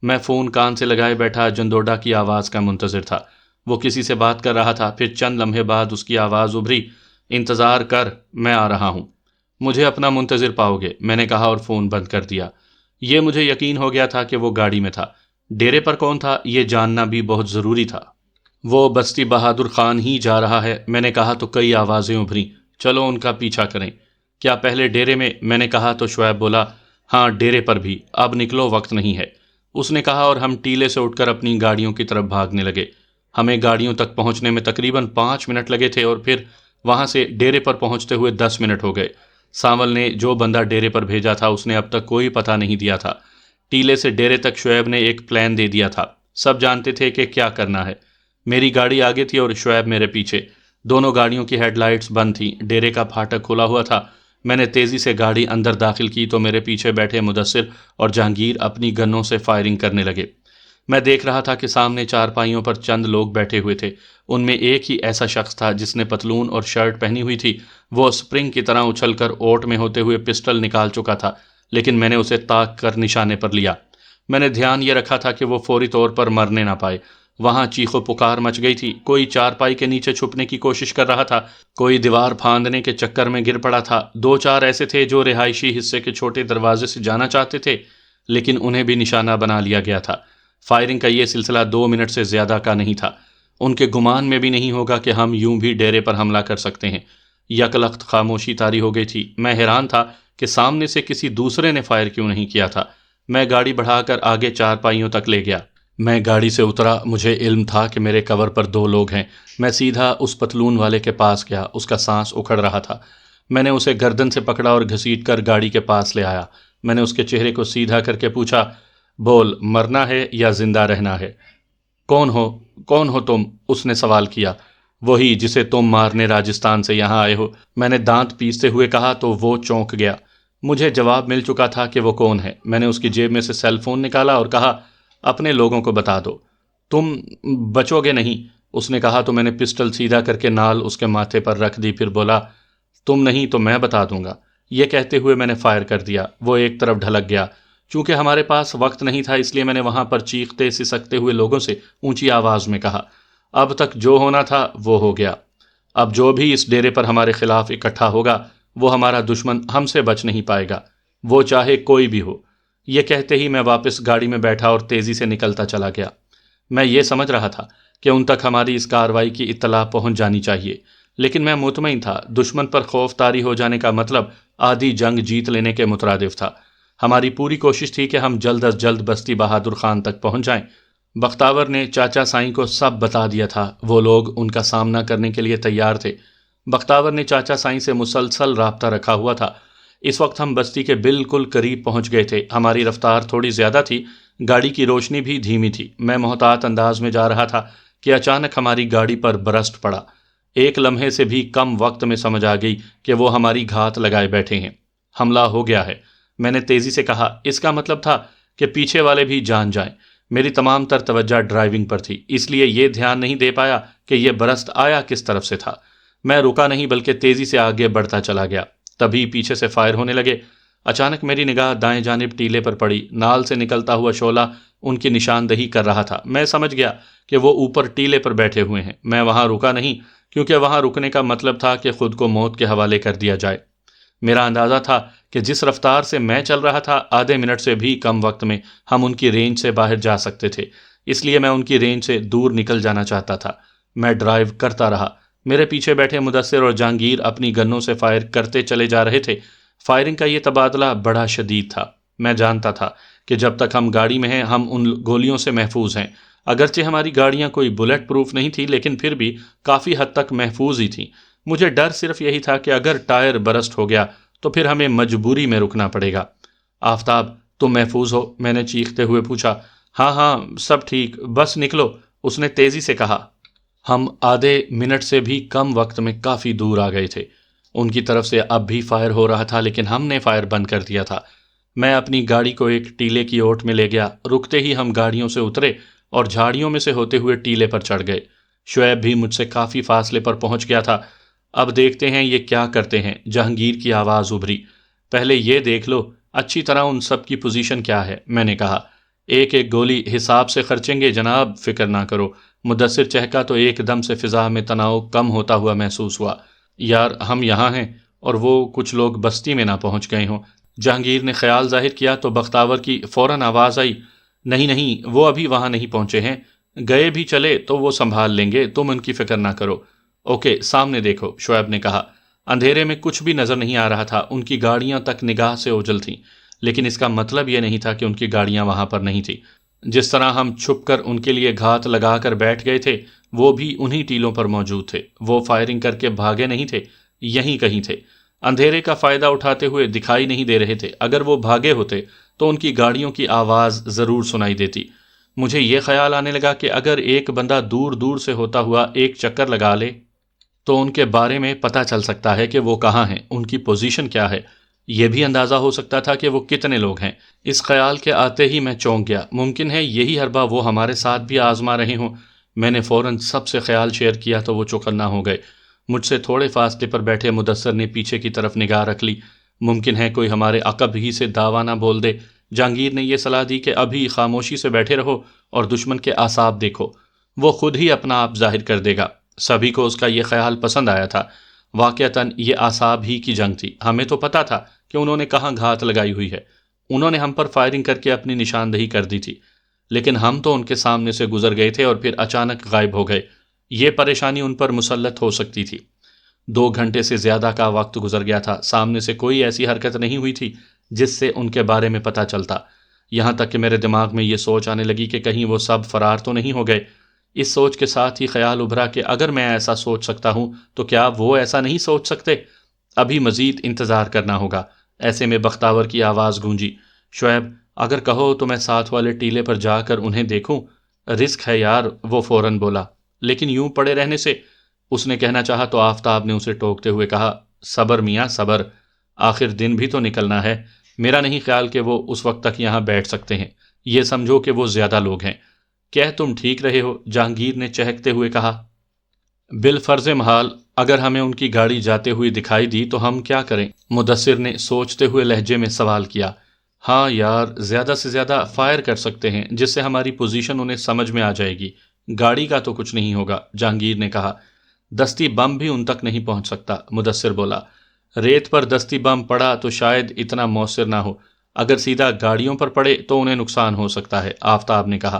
میں فون کان سے لگائے بیٹھا جندوڈا کی آواز کا منتظر تھا۔ وہ کسی سے بات کر رہا تھا۔ پھر چند لمحے بعد اس کی آواز ابھری، انتظار کر، میں آ رہا ہوں۔ مجھے اپنا منتظر پاؤ گے، میں نے کہا اور فون بند کر دیا۔ یہ مجھے یقین ہو گیا تھا کہ وہ گاڑی میں تھا۔ ڈیرے پر کون تھا یہ جاننا بھی بہت ضروری تھا۔ وہ بستی بہادر خان ہی جا رہا ہے، میں نے کہا تو کئی آوازیں ابھریں، چلو ان کا پیچھا کریں۔ کیا پہلے ڈیرے میں؟ میں نے کہا تو شعیب بولا، ہاں ڈیرے پر بھی، اب نکلو، وقت نہیں ہے۔ اس نے کہا اور ہم ٹیلے سے اٹھ کر اپنی گاڑیوں کی طرف بھاگنے لگے۔ ہمیں گاڑیوں تک پہنچنے میں تقریباً 5 منٹ لگے تھے اور پھر وہاں سے ڈیرے پر پہنچتے ہوئے 10 منٹ ہو گئے۔ سانول نے جو بندہ ڈیرے پر بھیجا تھا اس نے اب تک کوئی پتہ نہیں دیا تھا۔ ٹیلے سے ڈیرے تک شعیب نے ایک پلان دے دیا تھا۔ سب جانتے تھے کہ کیا کرنا ہے۔ میری گاڑی آگے تھی اور شعیب میرے پیچھے۔ دونوں گاڑیوں کی ہیڈ لائٹس بند تھیں۔ ڈیرے کا پھاٹک کھلا ہوا تھا۔ میں نے تیزی سے گاڑی اندر داخل کی تو میرے پیچھے بیٹھے مدثر اور جہانگیر اپنی گنوں سے فائرنگ کرنے لگے۔ میں دیکھ رہا تھا کہ سامنے چارپائیوں پر چند لوگ بیٹھے ہوئے تھے۔ ان میں ایک ہی ایسا شخص تھا جس نے پتلون اور شرٹ پہنی ہوئی تھی۔ وہ سپرنگ کی طرح اچھل کر اوٹ میں ہوتے ہوئے پسٹل نکال چکا تھا، لیکن میں نے اسے تاک کر نشانے پر لیا۔ میں نے دھیان یہ رکھا تھا کہ وہ فوری طور پر مرنے نہ پائے۔ وہاں چیخ و پکار مچ گئی تھی۔ کوئی چارپائی کے نیچے چھپنے کی کوشش کر رہا تھا، کوئی دیوار پھاندنے کے چکر میں گر پڑا تھا۔ 2-4 ایسے تھے جو رہائشی حصے کے چھوٹے دروازے سے جانا چاہتے تھے، لیکن انہیں بھی نشانہ بنا لیا گیا تھا۔ فائرنگ کا یہ سلسلہ 2 منٹ سے زیادہ کا نہیں تھا۔ ان کے گمان میں بھی نہیں ہوگا کہ ہم یوں بھی ڈیرے پر حملہ کر سکتے ہیں۔ یک لخت خاموشی طاری ہو گئی تھی۔ میں حیران تھا کہ سامنے سے کسی دوسرے نے فائر کیوں نہیں کیا تھا۔ میں گاڑی بڑھا کر آگے چارپائیوں تک لے گیا۔ میں گاڑی سے اترا۔ مجھے علم تھا کہ میرے کور پر 2 لوگ ہیں۔ میں سیدھا اس پتلون والے کے پاس گیا۔ اس کا سانس اکھڑ رہا تھا۔ میں نے اسے گردن سے پکڑا اور گھسیٹ کر گاڑی کے پاس لے آیا۔ میں نے اس کے چہرے کو سیدھا کر کے پوچھا، بول، مرنا ہے یا زندہ رہنا ہے؟ کون ہو تم؟ اس نے سوال کیا۔ وہی جسے تم مارنے راجستھان سے یہاں آئے ہو، میں نے دانت پیستے ہوئے کہا تو وہ چونک گیا۔ مجھے جواب مل چکا تھا کہ وہ کون ہے۔ میں نے اس کی جیب میں سے سیل فون نکالا اور کہا، اپنے لوگوں کو بتا دو۔ تم بچو گے نہیں، اس نے کہا تو میں نے پسٹل سیدھا کر کے نال اس کے ماتھے پر رکھ دی، پھر بولا، تم نہیں تو میں بتا دوں گا۔ یہ کہتے ہوئے میں نے فائر کر دیا۔ وہ ایک طرف ڈھلک گیا۔ چونکہ ہمارے پاس وقت نہیں تھا اس لیے میں نے وہاں پر چیختے سسکتے ہوئے لوگوں سے اونچی آواز میں کہا، اب تک جو ہونا تھا وہ ہو گیا۔ اب جو بھی اس ڈیرے پر ہمارے خلاف اکٹھا ہوگا وہ ہمارا دشمن ہم سے بچ نہیں پائے گا، وہ چاہے کوئی بھی ہو۔ یہ کہتے ہی میں واپس گاڑی میں بیٹھا اور تیزی سے نکلتا چلا گیا۔ میں یہ سمجھ رہا تھا کہ ان تک ہماری اس کارروائی کی اطلاع پہنچ جانی چاہیے، لیکن میں مطمئن تھا دشمن پر خوف طاری ہو جانے کا مطلب آدھی جنگ جیت لینے کے مترادف تھا۔ ہماری پوری کوشش تھی کہ ہم جلد از جلد بستی بہادر خان تک پہنچ جائیں۔ بختاور نے چاچا سائیں کو سب بتا دیا تھا، وہ لوگ ان کا سامنا کرنے کے لیے تیار تھے۔ بختاور نے چاچا سائیں سے مسلسل رابطہ رکھا ہوا تھا۔ اس وقت ہم بستی کے بالکل قریب پہنچ گئے تھے۔ ہماری رفتار تھوڑی زیادہ تھی، گاڑی کی روشنی بھی دھیمی تھی۔ میں محتاط انداز میں جا رہا تھا کہ اچانک ہماری گاڑی پر برسٹ پڑا۔ ایک لمحے سے بھی کم وقت میں سمجھ آ گئی کہ وہ ہماری گھات لگائے بیٹھے ہیں، حملہ ہو گیا ہے۔ میں نے تیزی سے کہا، اس کا مطلب تھا کہ پیچھے والے بھی جان جائیں۔ میری تمام تر توجہ ڈرائیونگ پر تھی، اس لیے یہ دھیان نہیں دے پایا کہ یہ برسٹ آیا کس طرف سے تھا۔ میں رکا نہیں بلکہ تیزی سے آگے بڑھتا چلا گیا۔ تبھی پیچھے سے فائر ہونے لگے۔ اچانک میری نگاہ دائیں جانب ٹیلے پر پڑی۔ نال سے نکلتا ہوا شعلہ ان کی نشاندہی کر رہا تھا۔ میں سمجھ گیا کہ وہ اوپر ٹیلے پر بیٹھے ہوئے ہیں۔ میں وہاں رکا نہیں کیونکہ وہاں رکنے کا مطلب تھا کہ خود کو موت کے حوالے کر دیا جائے۔ میرا اندازہ تھا کہ جس رفتار سے میں چل رہا تھا آدھے منٹ سے بھی کم وقت میں ہم ان کی رینج سے باہر جا سکتے تھے، اس لیے میں ان کی رینج سے دور نکل جانا چاہتا تھا۔ میں ڈرائیو کرتا رہا۔ میرے پیچھے بیٹھے مدثر اور جہانگیر اپنی گنوں سے فائر کرتے چلے جا رہے تھے۔ فائرنگ کا یہ تبادلہ بڑا شدید تھا۔ میں جانتا تھا کہ جب تک ہم گاڑی میں ہیں ہم ان گولیوں سے محفوظ ہیں۔ اگرچہ ہماری گاڑیاں کوئی بلٹ پروف نہیں تھی لیکن پھر بھی کافی حد تک محفوظ ہی تھیں۔ مجھے ڈر صرف یہی تھا کہ اگر ٹائر برسٹ ہو گیا تو پھر ہمیں مجبوری میں رکنا پڑے گا۔ آفتاب، تم محفوظ ہو؟ میں نے چیختے ہوئے پوچھا۔ ہاں سب ٹھیک، بس نکلو، اس نے تیزی سے کہا۔ ہم آدھے منٹ سے بھی کم وقت میں کافی دور آ گئے تھے۔ ان کی طرف سے اب بھی فائر ہو رہا تھا لیکن ہم نے فائر بند کر دیا تھا۔ میں اپنی گاڑی کو ایک ٹیلے کی اوٹ میں لے گیا۔ رکتے ہی ہم گاڑیوں سے اترے اور جھاڑیوں میں سے ہوتے ہوئے ٹیلے پر چڑھ گئے۔ شعیب بھی مجھ سے کافی فاصلے پر پہنچ گیا تھا۔ اب دیکھتے ہیں یہ کیا کرتے ہیں، جہانگیر کی آواز ابھری۔ پہلے یہ دیکھ لو اچھی طرح ان سب کی پوزیشن کیا ہے، میں نے کہا۔ ایک ایک گولی حساب سے خرچیں گے جناب، فکر نہ کرو۔ مدثر چہکا تو ایک دم سے فضا میں تناؤ کم ہوتا ہوا محسوس ہوا۔ یار ہم یہاں ہیں اور وہ کچھ لوگ بستی میں نہ پہنچ گئے ہوں۔ جہانگیر نے خیال ظاہر کیا تو بختاور کی فوراً آواز آئی، نہیں وہ ابھی وہاں نہیں پہنچے ہیں، گئے بھی چلے تو وہ سنبھال لیں گے، تم ان کی فکر نہ کرو۔ اوکے، سامنے دیکھو، شعیب نے کہا۔ اندھیرے میں کچھ بھی نظر نہیں آ رہا تھا، ان کی گاڑیاں تک نگاہ سے اوجھل تھیں، لیکن اس کا مطلب یہ نہیں تھا کہ ان کی گاڑیاں وہاں پر نہیں تھیں۔ جس طرح ہم چھپ کر ان کے لیے گھات لگا کر بیٹھ گئے تھے وہ بھی انہی ٹیلوں پر موجود تھے۔ وہ فائرنگ کر کے بھاگے نہیں تھے، یہیں کہیں تھے۔ اندھیرے کا فائدہ اٹھاتے ہوئے دکھائی نہیں دے رہے تھے۔ اگر وہ بھاگے ہوتے تو ان کی گاڑیوں کی آواز ضرور سنائی دیتی۔ مجھے یہ خیال آنے لگا کہ اگر ایک بندہ دور دور سے ہوتا ہوا ایک چکر لگا لے تو ان کے بارے میں پتہ چل سکتا ہے کہ وہ کہاں ہیں، ان کی پوزیشن کیا ہے۔ یہ بھی اندازہ ہو سکتا تھا کہ وہ کتنے لوگ ہیں۔ اس خیال کے آتے ہی میں چونک گیا۔ ممکن ہے یہی حربہ وہ ہمارے ساتھ بھی آزما رہے ہوں۔ میں نے فوراً سب سے خیال شیئر کیا تو وہ چوکنا ہو گئے۔ مجھ سے تھوڑے فاصلے پر بیٹھے مدثر نے پیچھے کی طرف نگاہ رکھ لی۔ ممکن ہے کوئی ہمارے عقب ہی سے دعویٰ نہ بول دے۔ جہانگیر نے یہ صلاح دی کہ ابھی خاموشی سے بیٹھے رہو اور دشمن کے اعصاب دیکھو، وہ خود ہی اپنا آپ ظاہر کر دے گا۔ سبھی کو اس کا یہ خیال پسند آیا تھا۔ واقعتاً یہ اعصاب ہی کی جنگ تھی۔ ہمیں تو پتہ تھا کہ انہوں نے کہاں گھات لگائی ہوئی ہے، انہوں نے ہم پر فائرنگ کر کے اپنی نشاندہی کر دی تھی، لیکن ہم تو ان کے سامنے سے گزر گئے تھے اور پھر اچانک غائب ہو گئے۔ یہ پریشانی ان پر مسلط ہو سکتی تھی۔ 2 گھنٹے سے زیادہ کا وقت گزر گیا تھا، سامنے سے کوئی ایسی حرکت نہیں ہوئی تھی جس سے ان کے بارے میں پتہ چلتا۔ یہاں تک کہ میرے دماغ میں یہ سوچ آنے لگی کہ کہیں وہ سب فرار تو نہیں ہو گئے۔ اس سوچ کے ساتھ ہی خیال ابھرا کہ اگر میں ایسا سوچ سکتا ہوں تو کیا وہ ایسا نہیں سوچ سکتے؟ ابھی مزید انتظار کرنا ہوگا۔ ایسے میں بختاور کی آواز گونجی، شعیب اگر کہو تو میں ساتھ والے ٹیلے پر جا کر انہیں دیکھوں؟ رسک ہے یار، وہ فوراً بولا۔ لیکن یوں پڑے رہنے سے، اس نے کہنا چاہا تو آفتاب نے اسے ٹوکتے ہوئے کہا، صبر میاں صبر، آخر دن بھی تو نکلنا ہے۔ میرا نہیں خیال کہ وہ اس وقت تک یہاں بیٹھ سکتے ہیں، یہ سمجھو کہ وہ زیادہ لوگ ہیں۔ کہہ تم ٹھیک رہے ہو، جہانگیر نے چہکتے ہوئے کہا۔ بالفرض محال اگر ہمیں ان کی گاڑی جاتے ہوئی دکھائی دی تو ہم کیا کریں؟ مدثر نے سوچتے ہوئے لہجے میں سوال کیا۔ ہاں یار، زیادہ سے زیادہ فائر کر سکتے ہیں جس سے ہماری پوزیشن انہیں سمجھ میں آ جائے گی، گاڑی کا تو کچھ نہیں ہوگا، جہانگیر نے کہا۔ دستی بم بھی ان تک نہیں پہنچ سکتا، مدثر بولا۔ ریت پر دستی بم پڑا تو شاید اتنا مؤثر نہ ہو، اگر سیدھا گاڑیوں پر پڑے تو انہیں نقصان ہو سکتا ہے، آفتاب نے کہا۔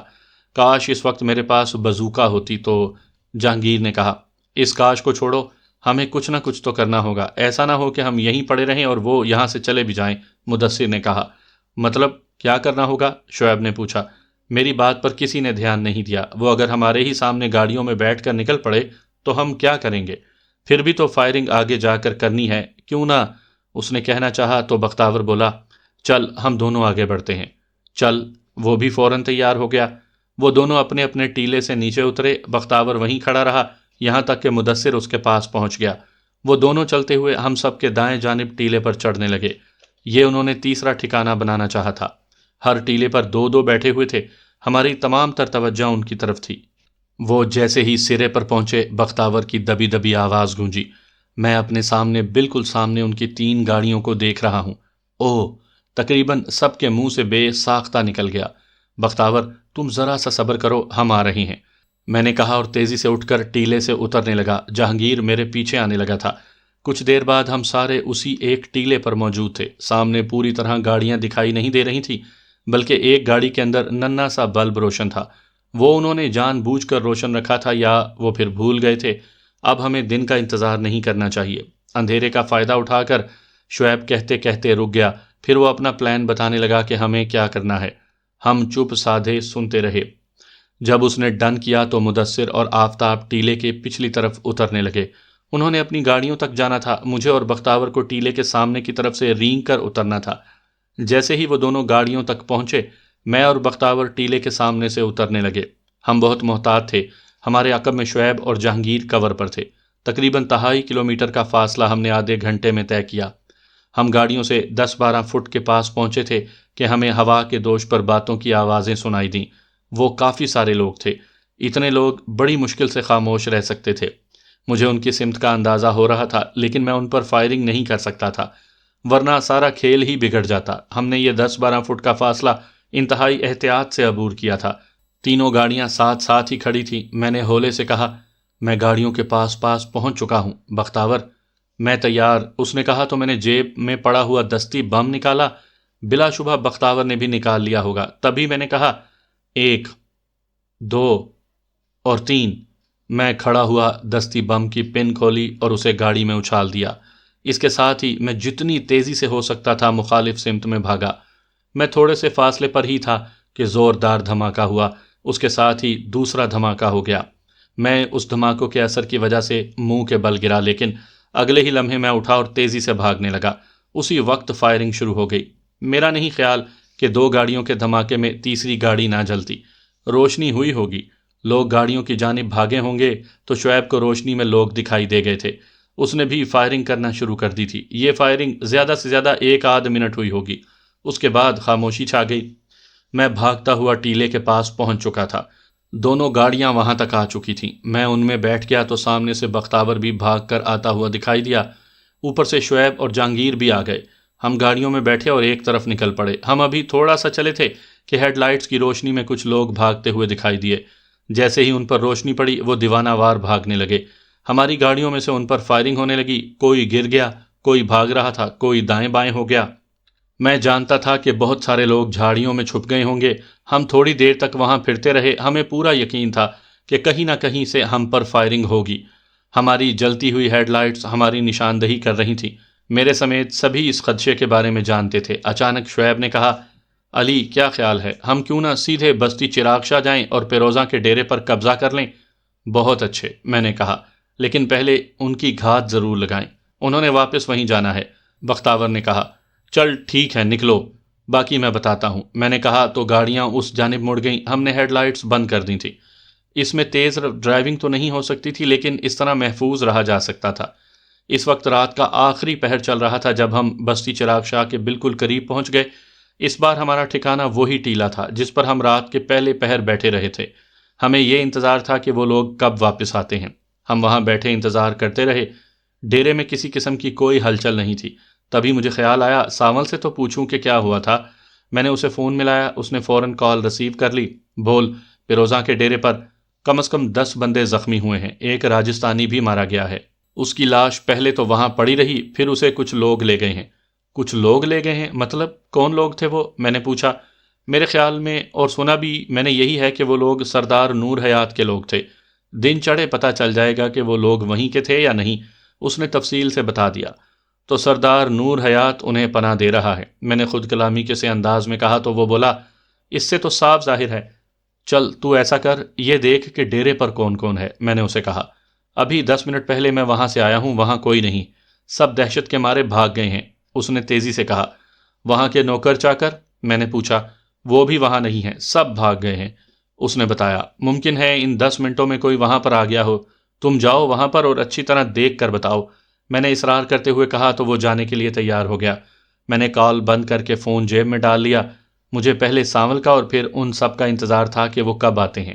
کاش اس وقت میرے پاس بزوکا ہوتی تو، جہانگیر نے کہا۔ اس کاش کو چھوڑو، ہمیں کچھ نہ کچھ تو کرنا ہوگا، ایسا نہ ہو کہ ہم یہیں پڑے رہیں اور وہ یہاں سے چلے بھی جائیں، مدثر نے کہا۔ مطلب کیا کرنا ہوگا؟ شعیب نے پوچھا۔ میری بات پر کسی نے دھیان نہیں دیا۔ وہ اگر ہمارے ہی سامنے گاڑیوں میں بیٹھ کر نکل پڑے تو ہم کیا کریں گے؟ پھر بھی تو فائرنگ آگے جا کر کرنی ہے، کیوں نہ؟ اس نے کہنا چاہا تو بختاور بولا، چل ہم دونوں آگے بڑھتے ہیں۔ چل، وہ بھی فوراً تیار ہو گیا۔ وہ دونوں اپنے اپنے ٹیلے سے نیچے اترے، بختاور وہیں کھڑا رہا یہاں تک کہ مدثر اس کے پاس پہنچ گیا۔ وہ دونوں چلتے ہوئے ہم سب کے دائیں جانب ٹیلے پر چڑھنے لگے۔ یہ انہوں نے تیسرا ٹھکانہ بنانا چاہا تھا۔ ہر ٹیلے پر دو دو بیٹھے ہوئے تھے، ہماری تمام تر توجہ ان کی طرف تھی۔ وہ جیسے ہی سرے پر پہنچے، بختاور کی دبی دبی آواز گونجی، میں اپنے سامنے، بالکل سامنے ان کی 3 گاڑیوں کو دیکھ رہا ہوں۔ اوہ! تقریباً سب کے منہ سے بے ساختہ نکل گیا۔ بختاور تم ذرا سا صبر کرو، ہم آ رہے ہیں، میں نے کہا اور تیزی سے اٹھ کر ٹیلے سے اترنے لگا۔ جہانگیر میرے پیچھے آنے لگا تھا۔ کچھ دیر بعد ہم سارے اسی ایک ٹیلے پر موجود تھے۔ سامنے پوری طرح گاڑیاں دکھائی نہیں دے رہی تھیں، بلکہ ایک گاڑی کے اندر ننھا سا بلب روشن تھا۔ وہ انہوں نے جان بوجھ کر روشن رکھا تھا یا وہ پھر بھول گئے تھے۔ اب ہمیں دن کا انتظار نہیں کرنا چاہیے۔ اندھیرے کا فائدہ اٹھا کر شعیب کہتے کہتے رک گیا، پھر وہ اپنا پلان بتانے لگا کہ ہمیں کیا کرنا ہے۔ ہم چپ سادھے سنتے رہے۔ جب اس نے ڈن کیا تو مدثر اور آفتاب ٹیلے کے پچھلی طرف اترنے لگے۔ انہوں نے اپنی گاڑیوں تک جانا تھا، مجھے اور بختاور کو ٹیلے کے سامنے کی طرف سے رینگ کر اترنا تھا۔ جیسے ہی وہ دونوں گاڑیوں تک پہنچے، میں اور بختاور ٹیلے کے سامنے سے اترنے لگے۔ ہم بہت محتاط تھے، ہمارے عقب میں شعیب اور جہانگیر کور پر تھے۔ تقریباً 2.5 کلومیٹر کا فاصلہ ہم نے آدھے گھنٹے میں طے کیا۔ ہم گاڑیوں سے 10-12 فٹ کے پاس پہنچے تھے کہ ہمیں ہوا کے دوش پر باتوں کی آوازیں سنائی دیں۔ وہ کافی سارے لوگ تھے، اتنے لوگ بڑی مشکل سے خاموش رہ سکتے تھے۔ مجھے ان کی سمت کا اندازہ ہو رہا تھا، لیکن میں ان پر فائرنگ نہیں کر سکتا تھا، ورنہ سارا کھیل ہی بگڑ جاتا۔ ہم نے یہ 10-12 فٹ کا فاصلہ انتہائی احتیاط سے عبور کیا تھا۔ تینوں گاڑیاں ساتھ ساتھ ہی کھڑی تھیں۔ میں نے ہولے سے کہا، میں گاڑیوں کے پاس پہنچ چکا ہوں بختاور، میں تیار۔ اس نے کہا تو میں نے جیب میں پڑا ہوا دستی بم نکالا۔ بلا شبہ بختاور نے بھی نکال لیا ہوگا۔ تبھی میں نے کہا، 1 2 اور 3۔ میں کھڑا ہوا دستی بم کی پن کھولی اور اسے گاڑی میں اچھال دیا۔ اس کے ساتھ ہی میں جتنی تیزی سے ہو سکتا تھا مخالف سمت میں بھاگا۔ میں تھوڑے سے فاصلے پر ہی تھا کہ زوردار دھماکہ ہوا، اس کے ساتھ ہی دوسرا دھماکہ ہو گیا۔ میں اس دھماکوں کے اثر کی وجہ سے منہ کے بل گرا، لیکن اگلے ہی لمحے میں اٹھا اور تیزی سے بھاگنے لگا۔ اسی وقت فائرنگ شروع ہو گئی۔ میرا نہیں خیال کہ 2 گاڑیوں کے دھماکے میں تیسری گاڑی نہ جلتی۔ روشنی ہوئی ہوگی، لوگ گاڑیوں کی جانب بھاگے ہوں گے تو شعیب کو روشنی میں لوگ دکھائی دے گئے تھے۔ اس نے بھی فائرنگ کرنا شروع کر دی تھی۔ یہ فائرنگ زیادہ سے زیادہ 1 منٹ ہوئی ہوگی، اس کے بعد خاموشی چھا گئی۔ میں بھاگتا ہوا ٹیلے کے پاس پہنچ چکا تھا۔ دونوں گاڑیاں وہاں تک آ چکی تھیں۔ میں ان میں بیٹھ گیا تو سامنے سے بختاور بھی بھاگ کر آتا ہوا دکھائی دیا۔ اوپر سے شعیب اور جہانگیر بھی آ گئے۔ ہم گاڑیوں میں بیٹھے اور ایک طرف نکل پڑے۔ ہم ابھی تھوڑا سا چلے تھے کہ ہیڈ لائٹس کی روشنی میں کچھ لوگ بھاگتے ہوئے دکھائی دیے۔ جیسے ہی ان پر روشنی پڑی، وہ دیوانہ وار بھاگنے لگے۔ ہماری گاڑیوں میں سے ان پر فائرنگ ہونے لگی۔ کوئی گر گیا، کوئی بھاگ رہا تھا، کوئی دائیں بائیں ہو گیا۔ میں جانتا تھا کہ بہت سارے لوگ جھاڑیوں میں چھپ گئے ہوں گے۔ ہم تھوڑی دیر تک وہاں پھرتے رہے۔ ہمیں پورا یقین تھا کہ کہیں نہ کہیں سے ہم پر فائرنگ ہوگی۔ ہماری جلتی ہوئی ہیڈ لائٹس ہماری نشاندہی کر رہی تھیں۔ میرے سمیت سبھی اس خدشے کے بارے میں جانتے تھے۔ اچانک شعیب نے کہا، علی کیا خیال ہے، ہم کیوں نہ سیدھے بستی چراغ شاہ جائیں اور پیروزاں کے ڈیرے پر قبضہ کر لیں؟ بہت اچھے، میں نے کہا، لیکن پہلے ان کی گھات ضرور لگائیں۔ انہوں نے واپس وہیں جانا ہے، بختاور نے کہا۔ چل ٹھیک ہے نکلو، باقی میں بتاتا ہوں، میں نے کہا تو گاڑیاں اس جانب مڑ گئیں۔ ہم نے ہیڈ لائٹس بند کر دی تھی۔ اس میں تیز ڈرائیونگ تو نہیں ہو سکتی تھی، لیکن اس طرح محفوظ رہا جا سکتا تھا۔ اس وقت رات کا آخری پہر چل رہا تھا جب ہم بستی چراغ شاہ کے بالکل قریب پہنچ گئے۔ اس بار ہمارا ٹھکانہ وہی ٹیلا تھا جس پر ہم رات کے پہلے پہر بیٹھے رہے تھے۔ ہمیں یہ انتظار تھا کہ وہ لوگ کب واپس آتے ہیں۔ ہم وہاں بیٹھے انتظار کرتے رہے۔ ڈیرے میں کسی قسم کی کوئی ہلچل نہیں تھی۔ تبھی مجھے خیال آیا ساول سے تو پوچھوں کہ کیا ہوا تھا۔ میں نے اسے فون ملایا، اس نے فوراً کال ریسیو کر لی۔ بول، پیروزاں کے ڈیرے پر کم از کم 10 بندے زخمی ہوئے ہیں، ایک راجستانی بھی مارا گیا ہے۔ اس کی لاش پہلے تو وہاں پڑی رہی، پھر اسے کچھ لوگ لے گئے ہیں۔ کچھ لوگ لے گئے ہیں مطلب کون لوگ تھے وہ؟ میں نے پوچھا۔ میرے خیال میں اور سنا بھی میں نے یہی ہے کہ وہ لوگ سردار نور حیات کے لوگ تھے۔ دن چڑھے پتہ چل جائے گا کہ وہ لوگ وہیں کے تھے یا نہیں۔ اس نے تفصیل سے بتا دیا۔ تو سردار نور حیات انہیں پناہ دے رہا ہے، میں نے خود کلامی کے سے انداز میں کہا تو وہ بولا، اس سے تو صاف ظاہر ہے۔ چل تو ایسا کر، یہ دیکھ کہ ڈیرے پر کون کون ہے۔ میں نے اسے کہا، ابھی 10 منٹ پہلے میں وہاں سے آیا ہوں، وہاں کوئی نہیں، سب دہشت کے مارے بھاگ گئے ہیں۔ اس نے تیزی سے کہا، وہاں کے نوکر چاکر؟ میں نے پوچھا۔ وہ بھی وہاں نہیں ہیں، سب بھاگ گئے ہیں۔ اس نے بتایا، ممکن ہے ان 10 منٹوں میں کوئی وہاں پر آ گیا ہو، تم جاؤ وہاں پر اور اچھی طرح دیکھ کر بتاؤ۔ میں نے اصرار کرتے ہوئے کہا تو وہ جانے کے لیے تیار ہو گیا۔ میں نے کال بند کر کے فون جیب میں ڈال لیا۔ مجھے پہلے سانول کا اور پھر ان سب کا انتظار تھا کہ وہ کب آتے ہیں۔